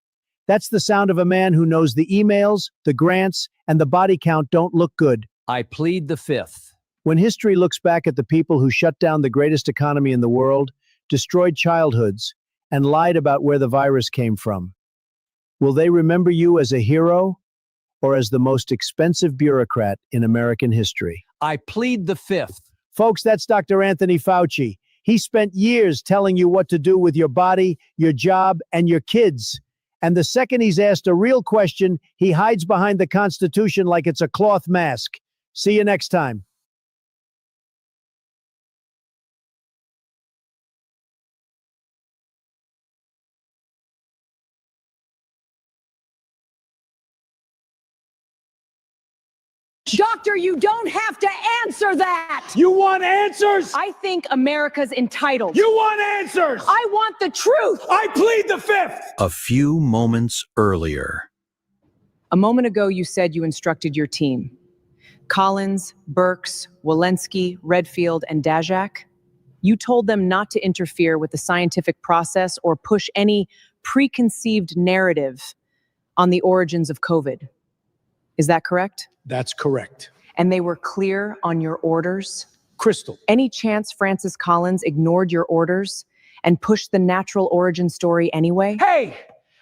That's the sound of a man who knows the emails, the grants, and the body count don't look good. I plead the fifth. When history looks back at the people who shut down the greatest economy in the world, destroyed childhoods, and lied about where the virus came from, will they remember you as a hero or as the most expensive bureaucrat in American history? I plead the fifth. Folks, that's Dr. Anthony Fauci. He spent years telling you what to do with your body, your job, and your kids. And the second he's asked a real question, he hides behind the Constitution like it's a cloth mask. See you next time. Doctor, you don't have to answer that. You want answers? I think America's entitled. You want answers? I want the truth. I plead the fifth. A few moments earlier. A moment ago, you said you instructed your team. Collins, Birx, Walensky, Redfield, and Daszak. You told them not to interfere with the scientific process or push any preconceived narrative on the origins of COVID. Is that correct? That's correct. And they were clear on your orders? Crystal. Any chance Francis Collins ignored your orders and pushed the natural origin story anyway? Hey,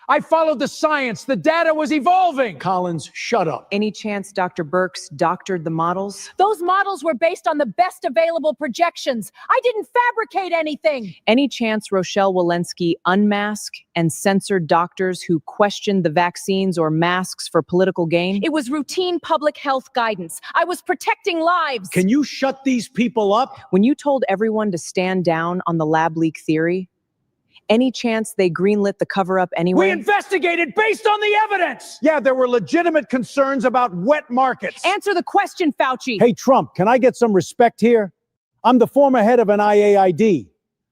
I followed the science. The data was evolving. Collins, shut up. Any chance Dr. Birx doctored the models? Those models were based on the best available projections. I didn't fabricate anything. Any chance Rochelle Walensky unmasked and censored doctors who questioned the vaccines or masks for political gain? It was routine public health guidance. I was protecting lives. Can you shut these people up? When you told everyone to stand down on the lab leak theory, any chance they greenlit the cover-up anyway? We investigated based on the evidence. Yeah, there were legitimate concerns about wet markets. Answer the question, Fauci. Hey, Trump, can I get some respect here? I'm the former head of an IAID.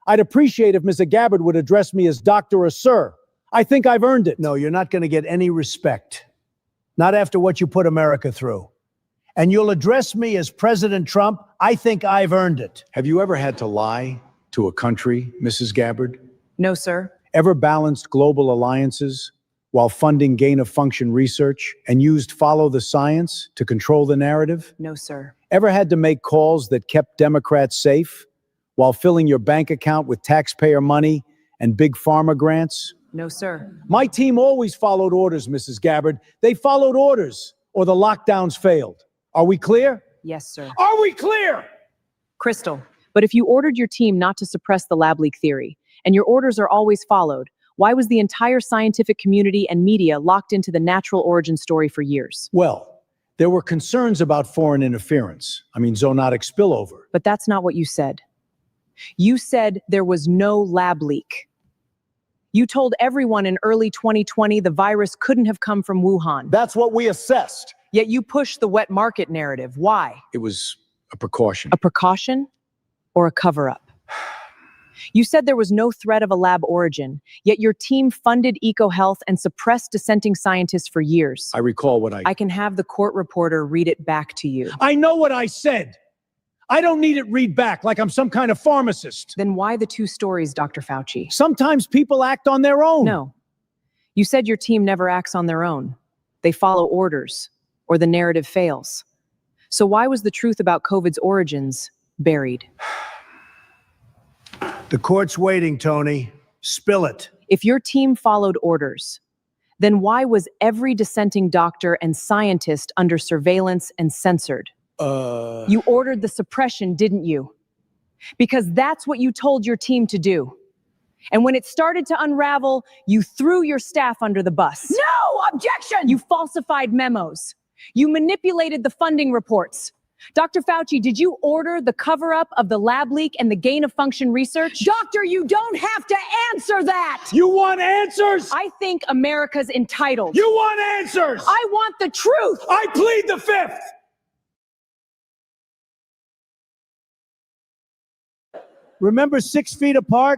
I'd appreciate if Mr. Gabbard would address me as doctor or sir. I think I've earned it. No, you're not going to get any respect. Not after what you put America through. And you'll address me as President Trump. I think I've earned it. Have you ever had to lie to a country, Mrs. Gabbard? No, sir. Ever balanced global alliances while funding gain-of-function research and used follow the science to control the narrative? No, sir. Ever had to make calls that kept Democrats safe while filling your bank account with taxpayer money and big pharma grants? No, sir. My team always followed orders, Mrs. Gabbard. They followed orders, or the lockdowns failed. Are we clear? Yes, sir. Are we clear? Crystal, but if you ordered your team not to suppress the lab leak theory, and your orders are always followed, why was the entire scientific community and media locked into the natural origin story for years? Well, there were concerns about foreign interference. Zoonotic spillover. But that's not what you said. You said there was no lab leak. You told everyone in early 2020 the virus couldn't have come from Wuhan. That's what we assessed. Yet you pushed the wet market narrative. Why? It was a precaution. A precaution or a cover-up? You said there was no threat of a lab origin, yet your team funded EcoHealth and suppressed dissenting scientists for years. I recall what I can have the court reporter read it back to you. I know what I said. I don't need it read back like I'm some kind of pharmacist. Then why the two stories, Dr. Fauci? Sometimes people act on their own. No. You said your team never acts on their own. They follow orders, or the narrative fails. So why was the truth about COVID's origins buried? The court's waiting, Tony. Spill it. If your team followed orders, then why was every dissenting doctor and scientist under surveillance and censored? You ordered the suppression, didn't you? Because that's what you told your team to do. And when it started to unravel, you threw your staff under the bus. No! Objection! You falsified memos. You manipulated the funding reports. Dr. Fauci, did you order the cover-up of the lab leak and the gain-of-function research? Doctor, you don't have to answer that. You want answers? I think America's entitled. You want answers? I want the truth. I plead the fifth. Remember 6 feet apart?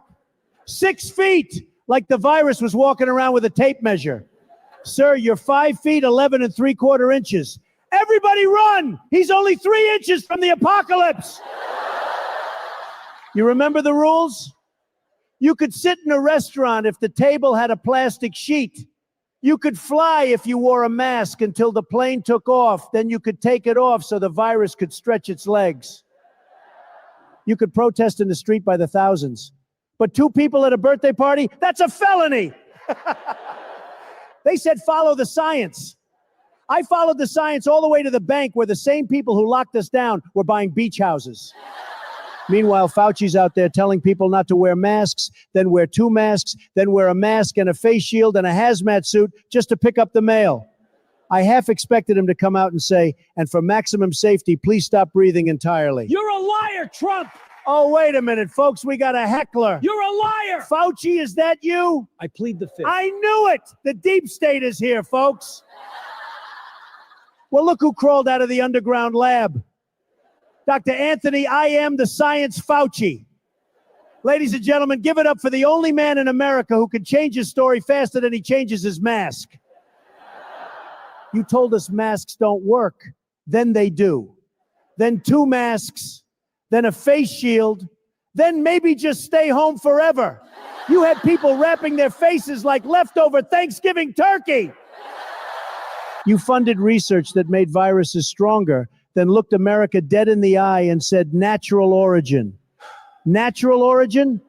6 feet! Like the virus was walking around with a tape measure. Sir, you're 5 feet, 11 3/4 inches. Everybody run! He's only 3 inches from the apocalypse! You remember the rules? You could sit in a restaurant if the table had a plastic sheet. You could fly if you wore a mask until the plane took off. Then you could take it off so the virus could stretch its legs. You could protest in the street by the thousands. But 2 people at a birthday party, that's a felony! They said follow the science. I followed the science all the way to the bank where the same people who locked us down were buying beach houses. Meanwhile, Fauci's out there telling people not to wear masks, then wear 2 masks, then wear a mask and a face shield and a hazmat suit just to pick up the mail. I half expected him to come out and say, and for maximum safety, please stop breathing entirely. You're a liar, Trump. Oh, wait a minute, folks, we got a heckler. You're a liar. Fauci, is that you? I plead the fifth. I knew it. The deep state is here, folks. Well, look who crawled out of the underground lab. Dr. Anthony I am the Science Fauci. Ladies and gentlemen, give it up for the only man in America who can change his story faster than he changes his mask. You told us masks don't work. Then they do. Then 2 masks, then a face shield, then maybe just stay home forever. You had people wrapping their faces like leftover Thanksgiving turkey. You funded research that made viruses stronger, then looked America dead in the eye and said natural origin. Natural origin?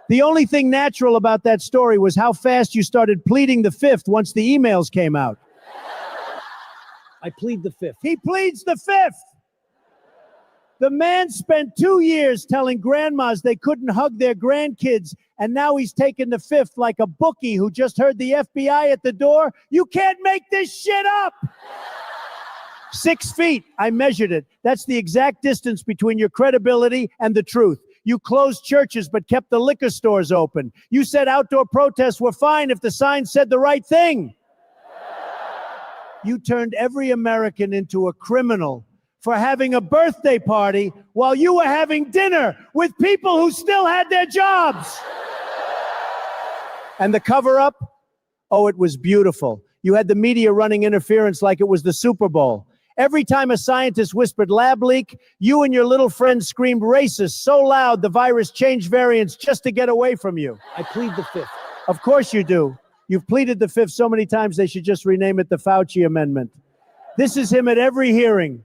The only thing natural about that story was how fast you started pleading the fifth once the emails came out. I plead the fifth. He pleads the fifth. The man spent 2 years telling grandmas they couldn't hug their grandkids, and now he's taken the fifth like a bookie who just heard the FBI at the door. You can't make this shit up. 6 feet. I measured it. That's the exact distance between your credibility and the truth. You closed churches but kept the liquor stores open. You said outdoor protests were fine if the sign said the right thing. You turned every American into a criminal for having a birthday party while you were having dinner with people who still had their jobs. And the cover-up? Oh, it was beautiful. You had the media running interference like it was the Super Bowl. Every time a scientist whispered lab leak, you and your little friend screamed racist so loud the virus changed variants just to get away from you. I plead the fifth. Of course you do. You've pleaded the fifth so many times they should just rename it the Fauci Amendment. This is him at every hearing.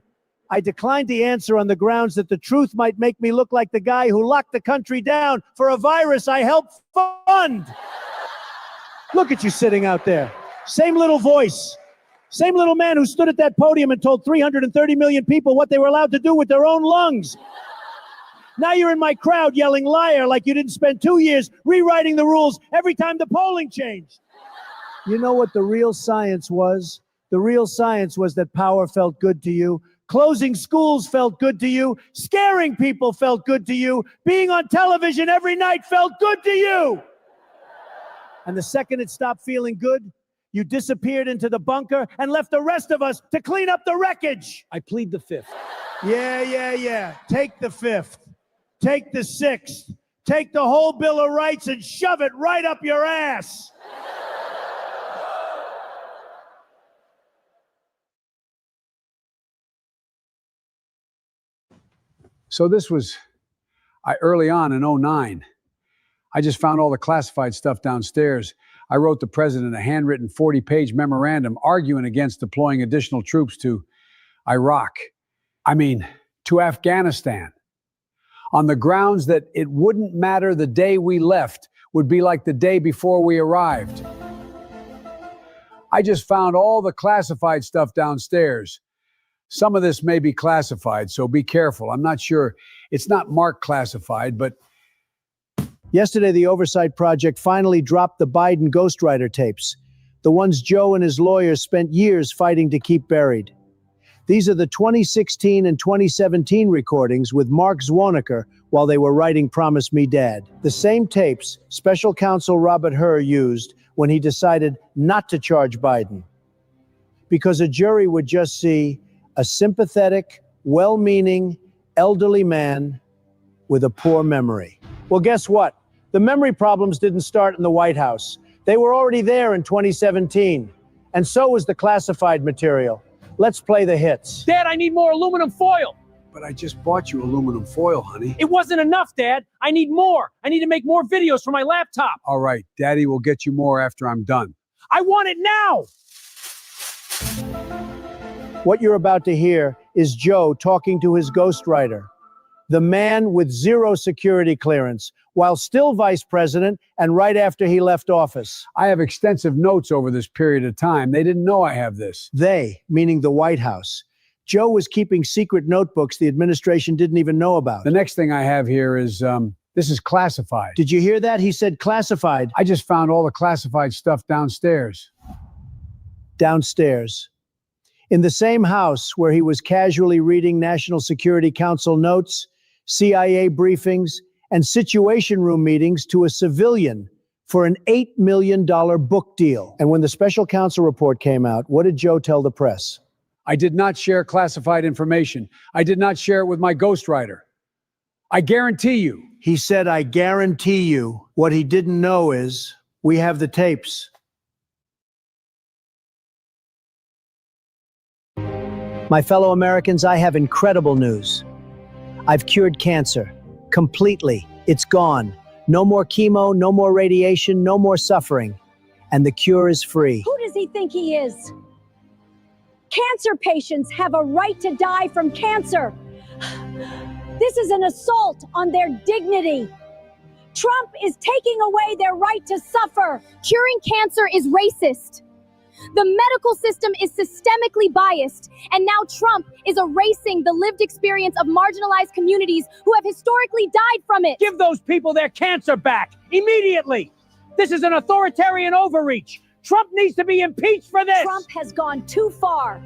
I declined the answer on the grounds that the truth might make me look like the guy who locked the country down for a virus I helped fund. Look at you sitting out there. Same little voice. Same little man who stood at that podium and told 330 million people what they were allowed to do with their own lungs. Now you're in my crowd yelling liar like you didn't spend 2 years rewriting the rules every time the polling changed. You know what the real science was? The real science was that power felt good to you. Closing schools felt good to you. Scaring people felt good to you. Being on television every night felt good to you. And the second it stopped feeling good, you disappeared into the bunker and left the rest of us to clean up the wreckage. I plead the fifth. Yeah. Take the fifth. Take the sixth. Take the whole Bill of Rights and shove it right up your ass. So this was early on in 2009. I just found all the classified stuff downstairs. I wrote the president a handwritten 40-page memorandum arguing against deploying additional troops to Iraq. To Afghanistan. On the grounds that it wouldn't matter the day we left would be like the day before we arrived. I just found all the classified stuff downstairs. Some of this may be classified, so be careful. I'm not sure. It's not marked classified, but yesterday, the Oversight Project finally dropped the Biden ghostwriter tapes, the ones Joe and his lawyers spent years fighting to keep buried. These are the 2016 and 2017 recordings with Mark Zwarnaker while they were writing Promise Me Dad. The same tapes special counsel Robert Hur used when he decided not to charge Biden. Because a jury would just see a sympathetic, well-meaning, elderly man with a poor memory. Well, guess what? The memory problems didn't start in the White House. They were already there in 2017. And so was the classified material. Let's play the hits. Dad, I need more aluminum foil. But I just bought you aluminum foil, honey. It wasn't enough, Dad. I need more. I need to make more videos for my laptop. All right, Daddy will get you more after I'm done. I want it now. What you're about to hear is Joe talking to his ghostwriter, the man with zero security clearance, while still vice president and right after he left office. I have extensive notes over this period of time. They didn't know I have this. They, meaning the White House. Joe was keeping secret notebooks the administration didn't even know about. The next thing I have here is, this is classified. Did you hear that? He said classified. I just found all the classified stuff downstairs. Downstairs. In the same house where he was casually reading National Security Council notes, CIA briefings, and Situation Room meetings to a civilian for an $8 million book deal. And when the special counsel report came out, what did Joe tell the press? I did not share classified information. I did not share it with my ghostwriter. I guarantee you. He said, I guarantee you. What he didn't know is we have the tapes. My fellow Americans, I have incredible news. I've cured cancer. Completely. It's gone. No more chemo, no more radiation, no more suffering. And the cure is free. Who does he think he is? Cancer patients have a right to die from cancer. This is an assault on their dignity. Trump is taking away their right to suffer. Curing cancer is racist. The medical system is systemically biased, and now Trump is erasing the lived experience of marginalized communities who have historically died from it. Give those people their cancer back immediately. This is an authoritarian overreach. Trump needs to be impeached for this. Trump has gone too far.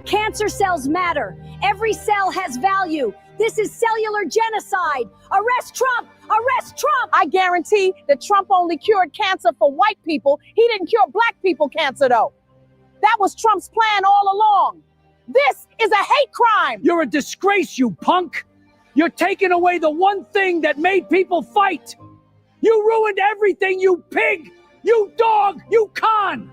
Cancer cells matter. Every cell has value. This is cellular genocide. Arrest Trump! Arrest Trump! I guarantee that Trump only cured cancer for white people. He didn't cure black people cancer, though. That was Trump's plan all along. This is a hate crime. You're a disgrace, you punk. You're taking away the one thing that made people fight. You ruined everything, you pig, you dog, you con.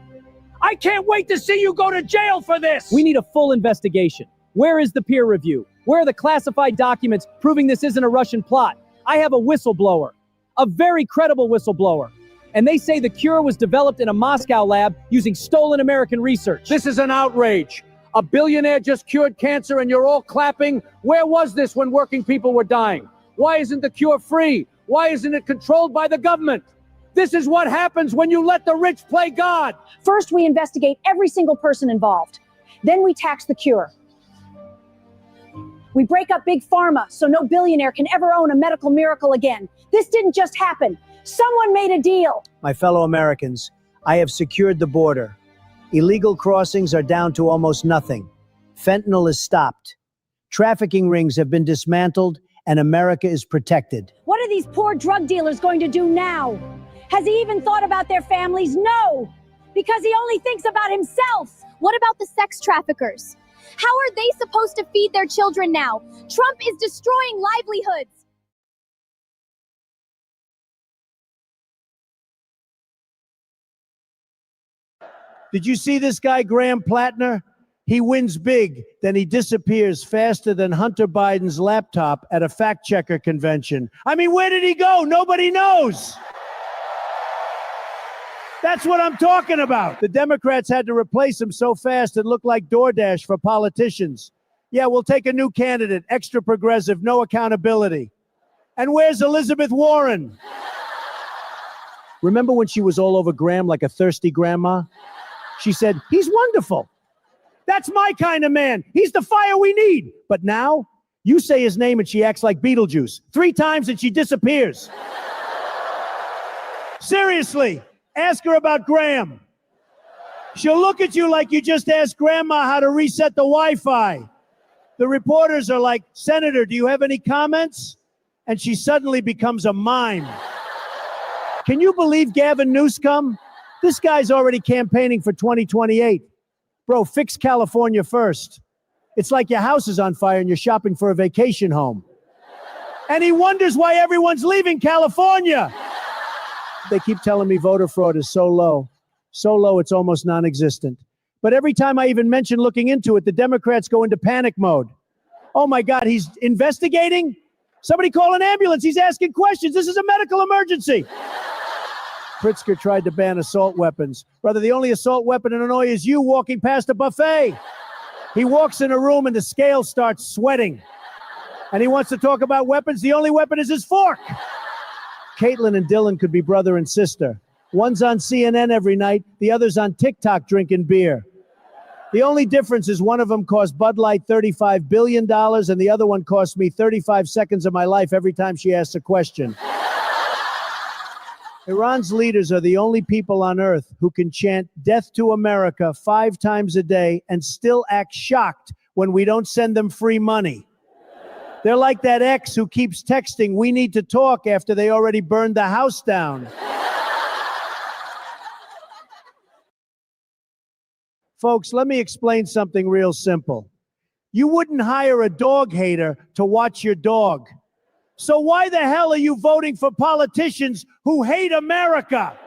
I can't wait to see you go to jail for this. We need a full investigation. Where is the peer review? Where are the classified documents proving this isn't a Russian plot? I have a whistleblower, a very credible whistleblower. And they say the cure was developed in a Moscow lab using stolen American research. This is an outrage. A billionaire just cured cancer and you're all clapping. Where was this when working people were dying? Why isn't the cure free? Why isn't it controlled by the government? This is what happens when you let the rich play God. First, we investigate every single person involved. Then we tax the cure. We break up big pharma so no billionaire can ever own a medical miracle again. This didn't just happen. Someone made a deal. My fellow Americans, I have secured the border. Illegal crossings are down to almost nothing. Fentanyl is stopped. Trafficking rings have been dismantled, and America is protected. What are these poor drug dealers going to do now? Has he even thought about their families? No, because he only thinks about himself. What about the sex traffickers? How are they supposed to feed their children now? Trump is destroying livelihoods. Did you see this guy, Graham Plattner? He wins big, then he disappears faster than Hunter Biden's laptop at a fact-checker convention. I mean, where did he go? Nobody knows. That's what I'm talking about. The Democrats had to replace him so fast it looked like DoorDash for politicians. Yeah, we'll take a new candidate, extra progressive, no accountability. And where's Elizabeth Warren? Remember when she was all over Graham like a thirsty grandma? She said, he's wonderful. That's my kind of man. He's the fire we need. But now, you say his name and she acts like Beetlejuice. 3 times and she disappears. Seriously, ask her about Graham. She'll look at you like you just asked Grandma how to reset the Wi-Fi. The reporters are like, Senator, do you have any comments? And she suddenly becomes a mime. Can you believe Gavin Newsom? This guy's already campaigning for 2028. Bro, fix California first. It's like your house is on fire and you're shopping for a vacation home. And he wonders why everyone's leaving California. They keep telling me voter fraud is so low. So low, it's almost non-existent. But every time I even mention looking into it, the Democrats go into panic mode. Oh my God, he's investigating? Somebody call an ambulance. He's asking questions. This is a medical emergency. Pritzker tried to ban assault weapons. Brother, the only assault weapon in Illinois is you walking past a buffet. He walks in a room and the scale starts sweating. And he wants to talk about weapons. The only weapon is his fork. Caitlyn and Dylan could be brother and sister. One's on CNN every night. The other's on TikTok drinking beer. The only difference is one of them cost Bud Light $35 billion and the other one cost me 35 seconds of my life every time she asks a question. Iran's leaders are the only people on earth who can chant death to America 5 times a day and still act shocked when we don't send them free money. They're like that ex who keeps texting, we need to talk, after they already burned the house down. Folks, let me explain something real simple. You wouldn't hire a dog hater to watch your dog. So why the hell are you voting for politicians who hate America?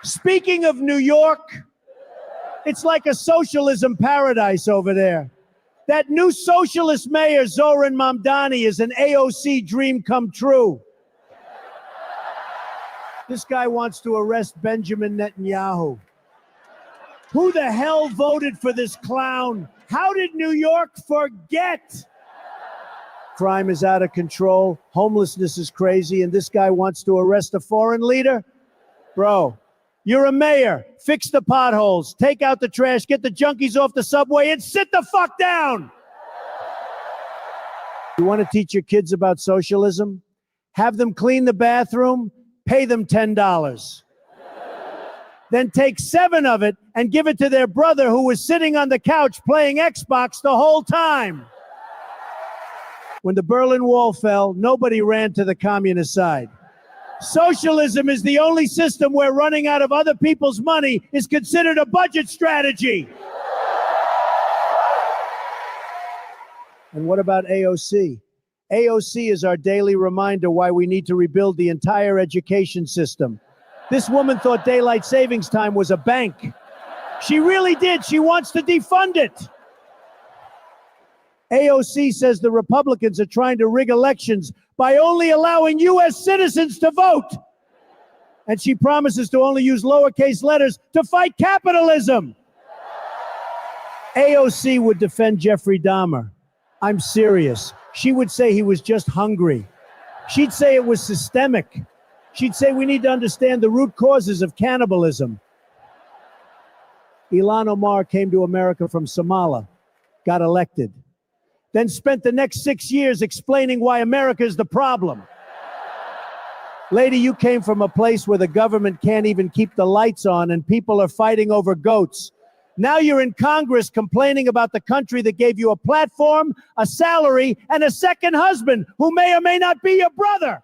Speaking of New York, it's like a socialism paradise over there. That new socialist mayor, Zoran Mamdani, is an AOC dream come true. This guy wants to arrest Benjamin Netanyahu. Who the hell voted for this clown? How did New York forget? Crime is out of control. Homelessness is crazy. And this guy wants to arrest a foreign leader? Bro, you're a mayor. Fix the potholes. Take out the trash. Get the junkies off the subway and sit the fuck down. You want to teach your kids about socialism? Have them clean the bathroom. Pay them $10. Then take 7 of it and give it to their brother who was sitting on the couch playing Xbox the whole time. When the Berlin Wall fell, nobody ran to the communist side. Socialism is the only system where running out of other people's money is considered a budget strategy. And what about AOC? AOC is our daily reminder why we need to rebuild the entire education system. This woman thought daylight savings time was a bank. She really did. She wants to defund it. AOC says the Republicans are trying to rig elections by only allowing U.S. citizens to vote. And she promises to only use lowercase letters to fight capitalism. AOC would defend Jeffrey Dahmer. I'm serious. She would say he was just hungry. She'd say it was systemic. She'd say we need to understand the root causes of cannibalism. Ilhan Omar came to America from Somalia, got elected, then spent the next 6 years explaining why America is the problem. Lady, you came from a place where the government can't even keep the lights on and people are fighting over goats. Now you're in Congress complaining about the country that gave you a platform, a salary, and a second husband who may or may not be your brother.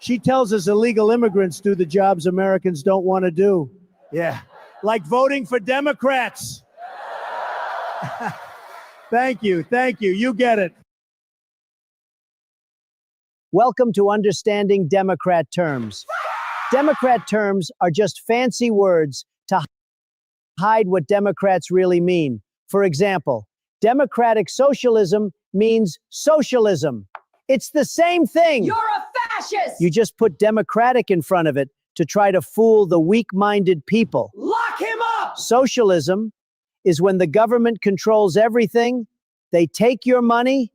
She tells us illegal immigrants do the jobs Americans don't want to do. Yeah, like voting for Democrats. Thank you. You get it. Welcome to Understanding Democrat Terms. Democrat terms are just fancy words to hide what Democrats really mean. For example, democratic socialism means socialism. It's the same thing. You're a fascist! You just put democratic in front of it to try to fool the weak-minded people. Lock him up! Socialism is when the government controls everything, they take your money,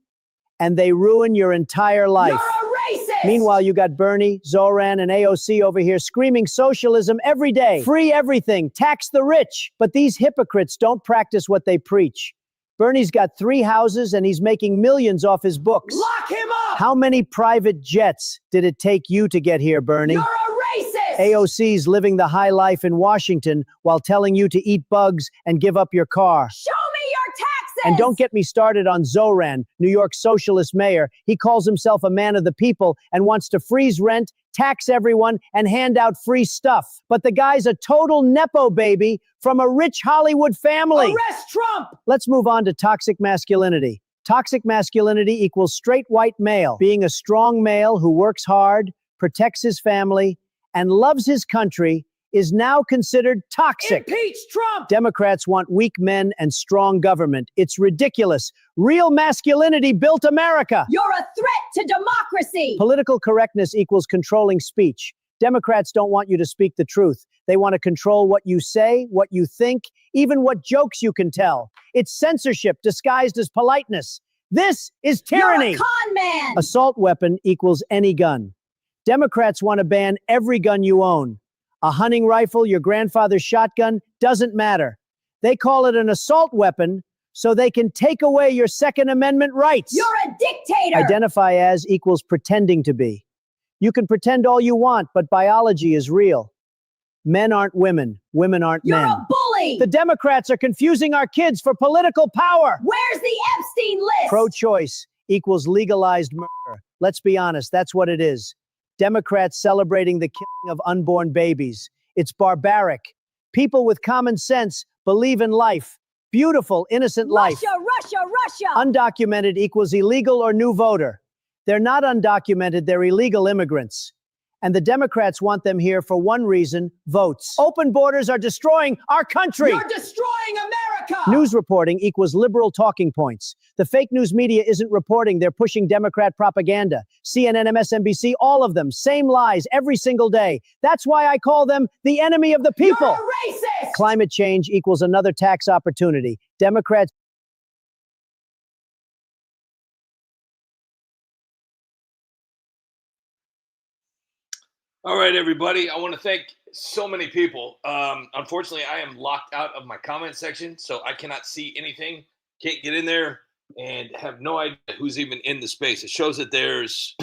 and they ruin your entire life. You're a racist! Meanwhile, you got Bernie, Zoran, and AOC over here screaming socialism every day. Free everything, tax the rich. But these hypocrites don't practice what they preach. Bernie's got 3 houses and he's making millions off his books. Lock him up! How many private jets did it take you to get here, Bernie? You're a racist! AOC's living the high life in Washington while telling you to eat bugs and give up your car. Show me your taxes! And don't get me started on Zoran, New York's socialist mayor. He calls himself a man of the people and wants to freeze rent, tax everyone, and hand out free stuff. But the guy's a total Nepo baby from a rich Hollywood family. Arrest Trump! Let's move on to toxic masculinity. Toxic masculinity equals straight white male, being a strong male who works hard, protects his family, and loves his country is now considered toxic. Impeach Trump! Democrats want weak men and strong government. It's ridiculous. Real masculinity built America. You're a threat to democracy! Political correctness equals controlling speech. Democrats don't want you to speak the truth. They want to control what you say, what you think, even what jokes you can tell. It's censorship disguised as politeness. This is tyranny. You're a con man! Assault weapon equals any gun. Democrats want to ban every gun you own. A hunting rifle, your grandfather's shotgun, doesn't matter. They call it an assault weapon so they can take away your Second Amendment rights. You're a dictator! Identify as equals pretending to be. You can pretend all you want, but biology is real. Men aren't women. Women aren't You're men. a bully! The Democrats are confusing our kids for political power. Where's the Epstein list? Pro-choice equals legalized murder. Let's be honest, that's what it is. Democrats celebrating the killing of unborn babies. It's barbaric. People with common sense believe in life. Beautiful, innocent life. Russia! Undocumented equals illegal or new voter. They're not undocumented, they're illegal immigrants. And the Democrats want them here for one reason: votes. Open borders are destroying our country. You're destroying America! News reporting equals liberal talking points. The fake news media isn't reporting, they're pushing Democrat propaganda. CNN, MSNBC, all of them, same lies every single day. That's why I call them the enemy of the people. You're a racist! Climate change equals another tax opportunity. Democrats. All right, everybody. I want to thank so many people. Unfortunately, I am locked out of my comment section, so I cannot see anything. Can't get in there and have no idea who's even in the space. It shows that there's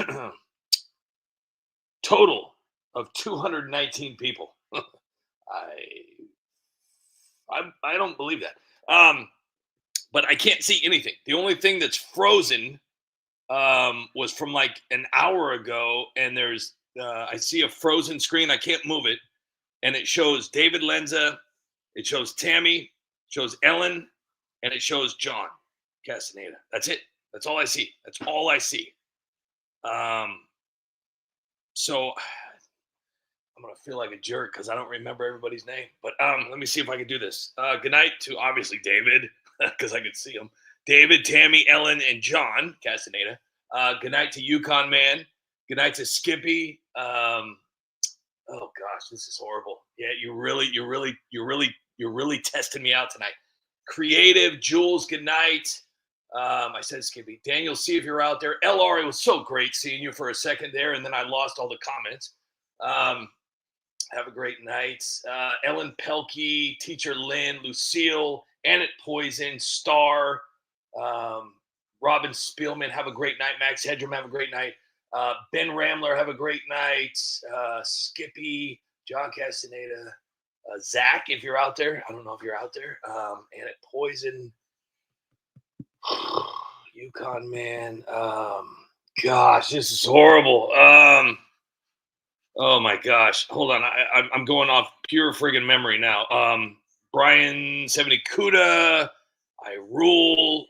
total of 219 people. I don't believe that. But I can't see anything. The only thing that's frozen was from like an hour ago, and there's I see a frozen screen. I can't move it, and it shows David Lenza, it shows Tammy, it shows Ellen, and it shows John Castaneda. That's it. That's all I see. That's all I see. So I'm gonna feel like a jerk because I don't remember everybody's name. But let me see if I can do this. Good night to obviously David, because I could see him. David, Tammy, Ellen, and John Castaneda. Good night to Yukon Man. Good night to Skippy. Oh gosh, this is horrible. Yeah, you're really testing me out tonight. Creative, Jules, good night. I said Skippy. Daniel, see if you're out there. LR, it was so great seeing you for a second there, and then I lost all the comments. Have a great night. Ellen Pelkey, Teacher Lynn, Lucille, Annette Poison, Star, Robin Spielman, have a great night. Max Hedrum, have a great night. Ben Ramler, have a great night. Skippy, John Castaneda, Zach, if you're out there. I don't know if you're out there. Annette Poison, Yukon Man. Gosh, this is horrible. Oh my gosh. Hold on. I'm going off pure friggin' memory now. Brian 70 Kuda, I Rule.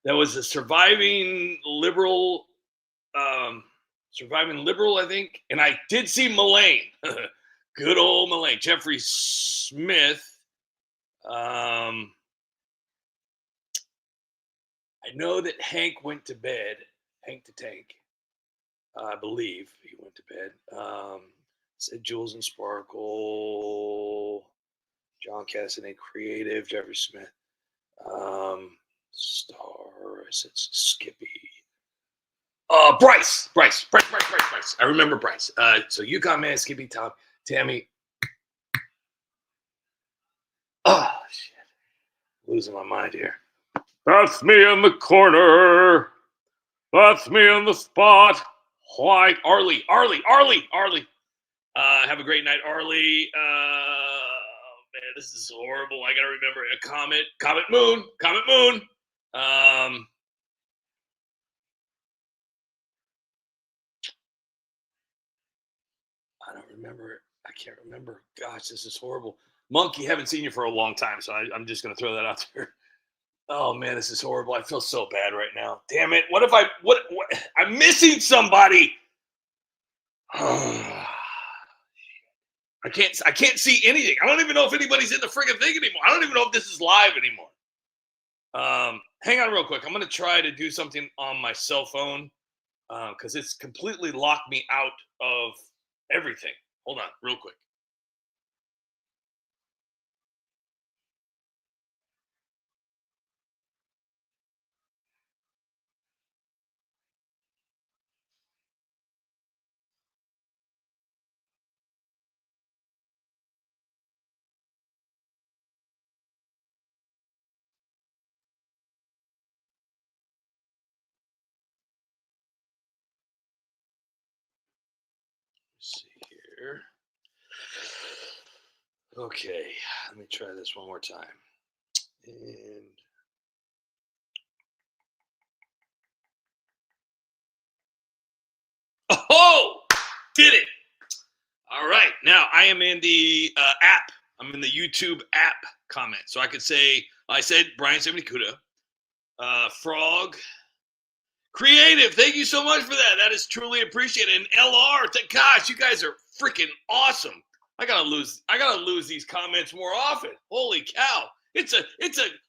That was a surviving liberal, I think. And I did see Mullane. Good old Mullane. Jeffrey Smith. I know that Hank went to bed. Hank the Tank. I believe he went to bed. Said Jules and Sparkle. John Cassidy, Creative. Jeffrey Smith. Star. I said Skippy. Bryce. I remember Bryce. So Yukon Man, Skippy, Tom, Tammy. Oh shit. Losing my mind here. That's me in the corner. That's me on the spot. White Arlie. Have a great night, Arlie. Man, this is horrible. I gotta remember a Comet Moon. I don't remember it. I can't remember. Gosh, this is horrible. Monkey, haven't seen you for a long time, so I'm just gonna throw that out there. Oh man, this is horrible. I feel so bad right now. Damn it. What if I'm missing somebody? I can't see anything. I don't even know if anybody's in the friggin' thing anymore. I don't even know if this is live anymore. Hang on real quick. I'm going to try to do something on my cell phone because it's completely locked me out of everything. Hold on real quick. Let's see here. Okay, let me try this one more time. And oh, did it! All right. Now I am in the app. I'm in the YouTube app comment. So I could say, I said Brian Sevenikuda, Frog, Creative. Thank you so much for that. That is truly appreciated. And LR, gosh, you guys are freaking awesome. I gotta lose these comments more often. Holy cow. It's a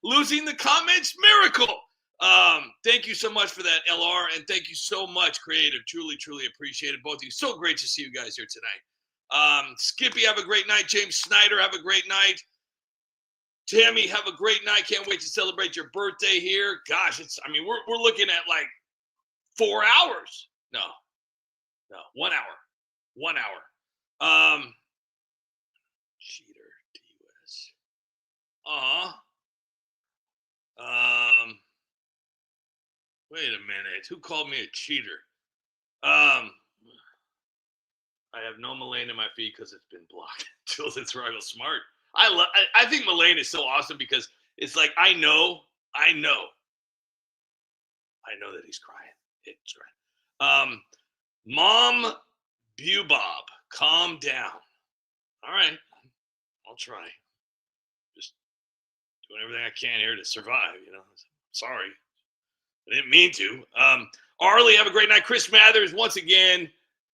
losing the comments miracle. Thank you so much for that, LR, and thank you so much, Creative. Truly, truly appreciate it, both of you. So great to see you guys here tonight. Skippy, have a great night. James Snyder, have a great night. Tammy, have a great night. Can't wait to celebrate your birthday here. Gosh, we're looking at like 4 hours. No, 1 hour. 1 hour. Cheater, TUS. Wait a minute. Who called me a cheater? I have no Mullane in my feed because it's been blocked. Jules, it's Rival Smart. I think Mullane is so awesome because it's like I know that he's crying. It's crying. Mom Bubob, calm down. All right, I'll try. Just doing everything I can here to survive. Sorry, I didn't mean to. Arlie, have a great night. Chris Mathers, once again.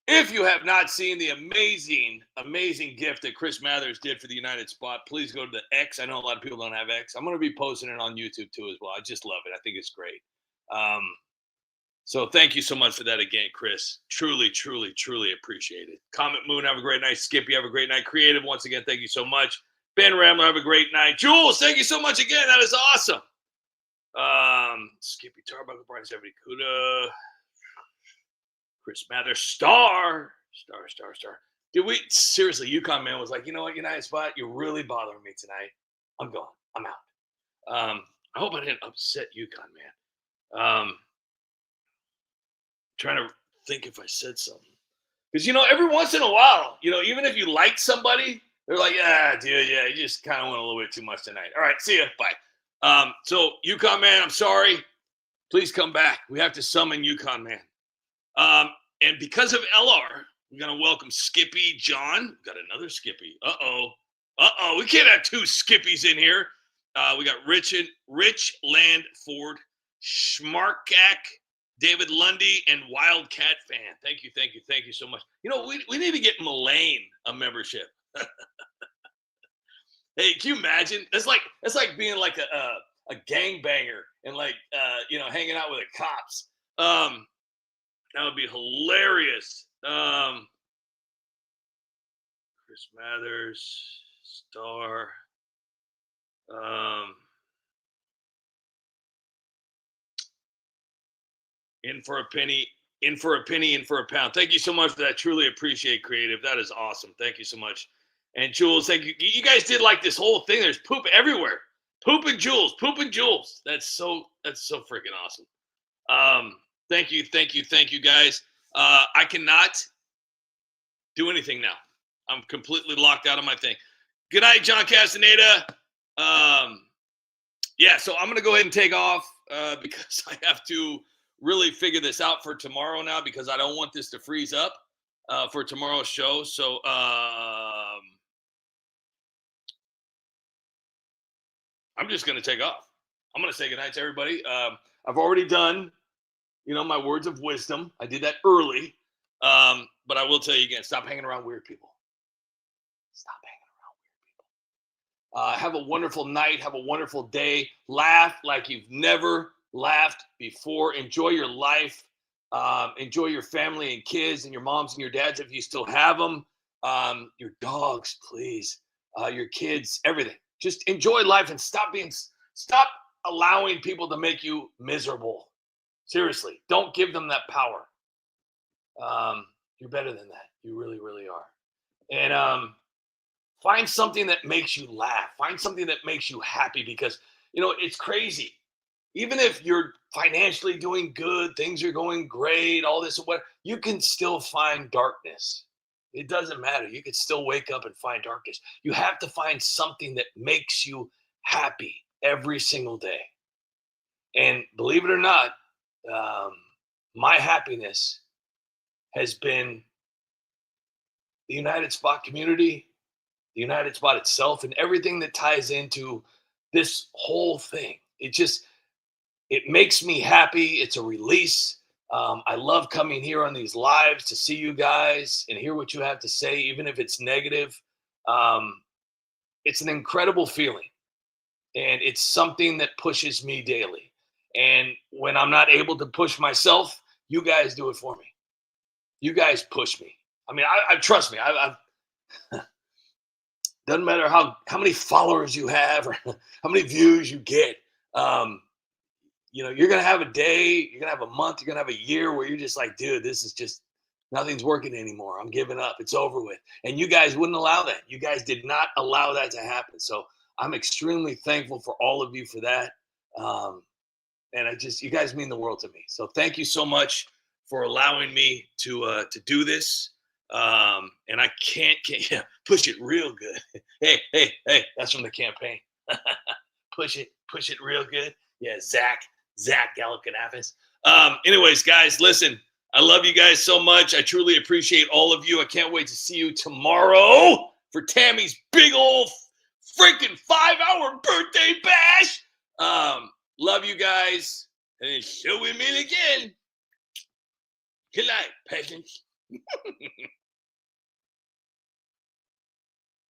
If you have not seen the amazing, amazing gift that Chris Mathers did for the United Spot, please go to the X. I know a lot of people don't have X. I'm going to be posting it on YouTube too as well. I just love it. I think it's great. So thank you so much for that again, Chris. Truly, truly, truly appreciate it. Comet Moon, have a great night. Skippy, have a great night. Creative, once again, thank you so much. Ben Ramler, have a great night. Jules, thank you so much again. That is awesome. Skippy Tarbuckle, Brian Sevenikuda. Chris Mathers, star. Did we seriously? UConn man was like, you know what, United Spot, you're really bothering me tonight. I'm gone. I'm out. I hope I didn't upset UConn man. Trying to think if I said something, because every once in a while, even if you like somebody, they're like, dude, you just kind of went a little bit too much tonight. All right, see ya, bye. So UConn man, I'm sorry. Please come back. We have to summon UConn man. And because of LR, we're going to welcome Skippy John. We've got another Skippy. We can't have two Skippies in here. We got Rich Land Ford, Schmarkak, David Lundy, and Wildcat Fan. Thank you so much. We need to get Mullane a membership. Hey, can you imagine? That's like being like a gangbanger and hanging out with the cops. That would be hilarious. Chris Mathers, star. In for a penny, in for a penny, in for a pound. Thank you so much for that. Truly appreciate Creative. That is awesome. Thank you so much. And Jules, thank you. You guys did like this whole thing. There's poop everywhere. Poop and Jules. That's so freaking awesome. Thank you, guys. I cannot do anything now. I'm completely locked out of my thing. Good night, John Castaneda. So I'm going to go ahead and take off because I have to really figure this out for tomorrow now because I don't want this to freeze up for tomorrow's show. So I'm just going to take off. I'm going to say goodnight to everybody. I've already done my words of wisdom. I did that early. But I will tell you again, stop hanging around weird people. Stop hanging around weird people. Have a wonderful night. Have a wonderful day. Laugh like you've never laughed before. Enjoy your life. Enjoy your family and kids and your moms and your dads if you still have them. Your dogs, please. Your kids, everything. Just enjoy life and stop allowing people to make you miserable. Seriously, don't give them that power. You're better than that. You really, really are. And find something that makes you laugh. Find something that makes you happy because, it's crazy. Even if you're financially doing good, things are going great, all this and what, you can still find darkness. It doesn't matter. You can still wake up and find darkness. You have to find something that makes you happy every single day. And believe it or not, my happiness has been the United Spot community, the United Spot itself, and everything that ties into this whole thing. It makes me happy. It's a release. I love coming here on these lives to see you guys and hear what you have to say, even if it's negative. It's an incredible feeling, and it's something that pushes me daily. And when I'm not able to push myself, you guys do it for me. You guys push me. I mean, I trust me. I've doesn't matter how many followers you have or how many views you get. You're gonna have a day, you're gonna have a month, you're gonna have a year where you're just like, dude, this is just nothing's working anymore. I'm giving up. It's over with. And you guys wouldn't allow that. You guys did not allow that to happen. So I'm extremely thankful for all of you for that. And you guys mean the world to me. So thank you so much for allowing me to do this. And I can't push it real good. Hey, that's from the campaign. push it real good. Yeah, Zach Galifianakis. Anyways, guys, listen, I love you guys so much. I truly appreciate all of you. I can't wait to see you tomorrow for Tammy's big old freaking 5-hour birthday bash. Love you guys. And until we meet again, good night, peasants.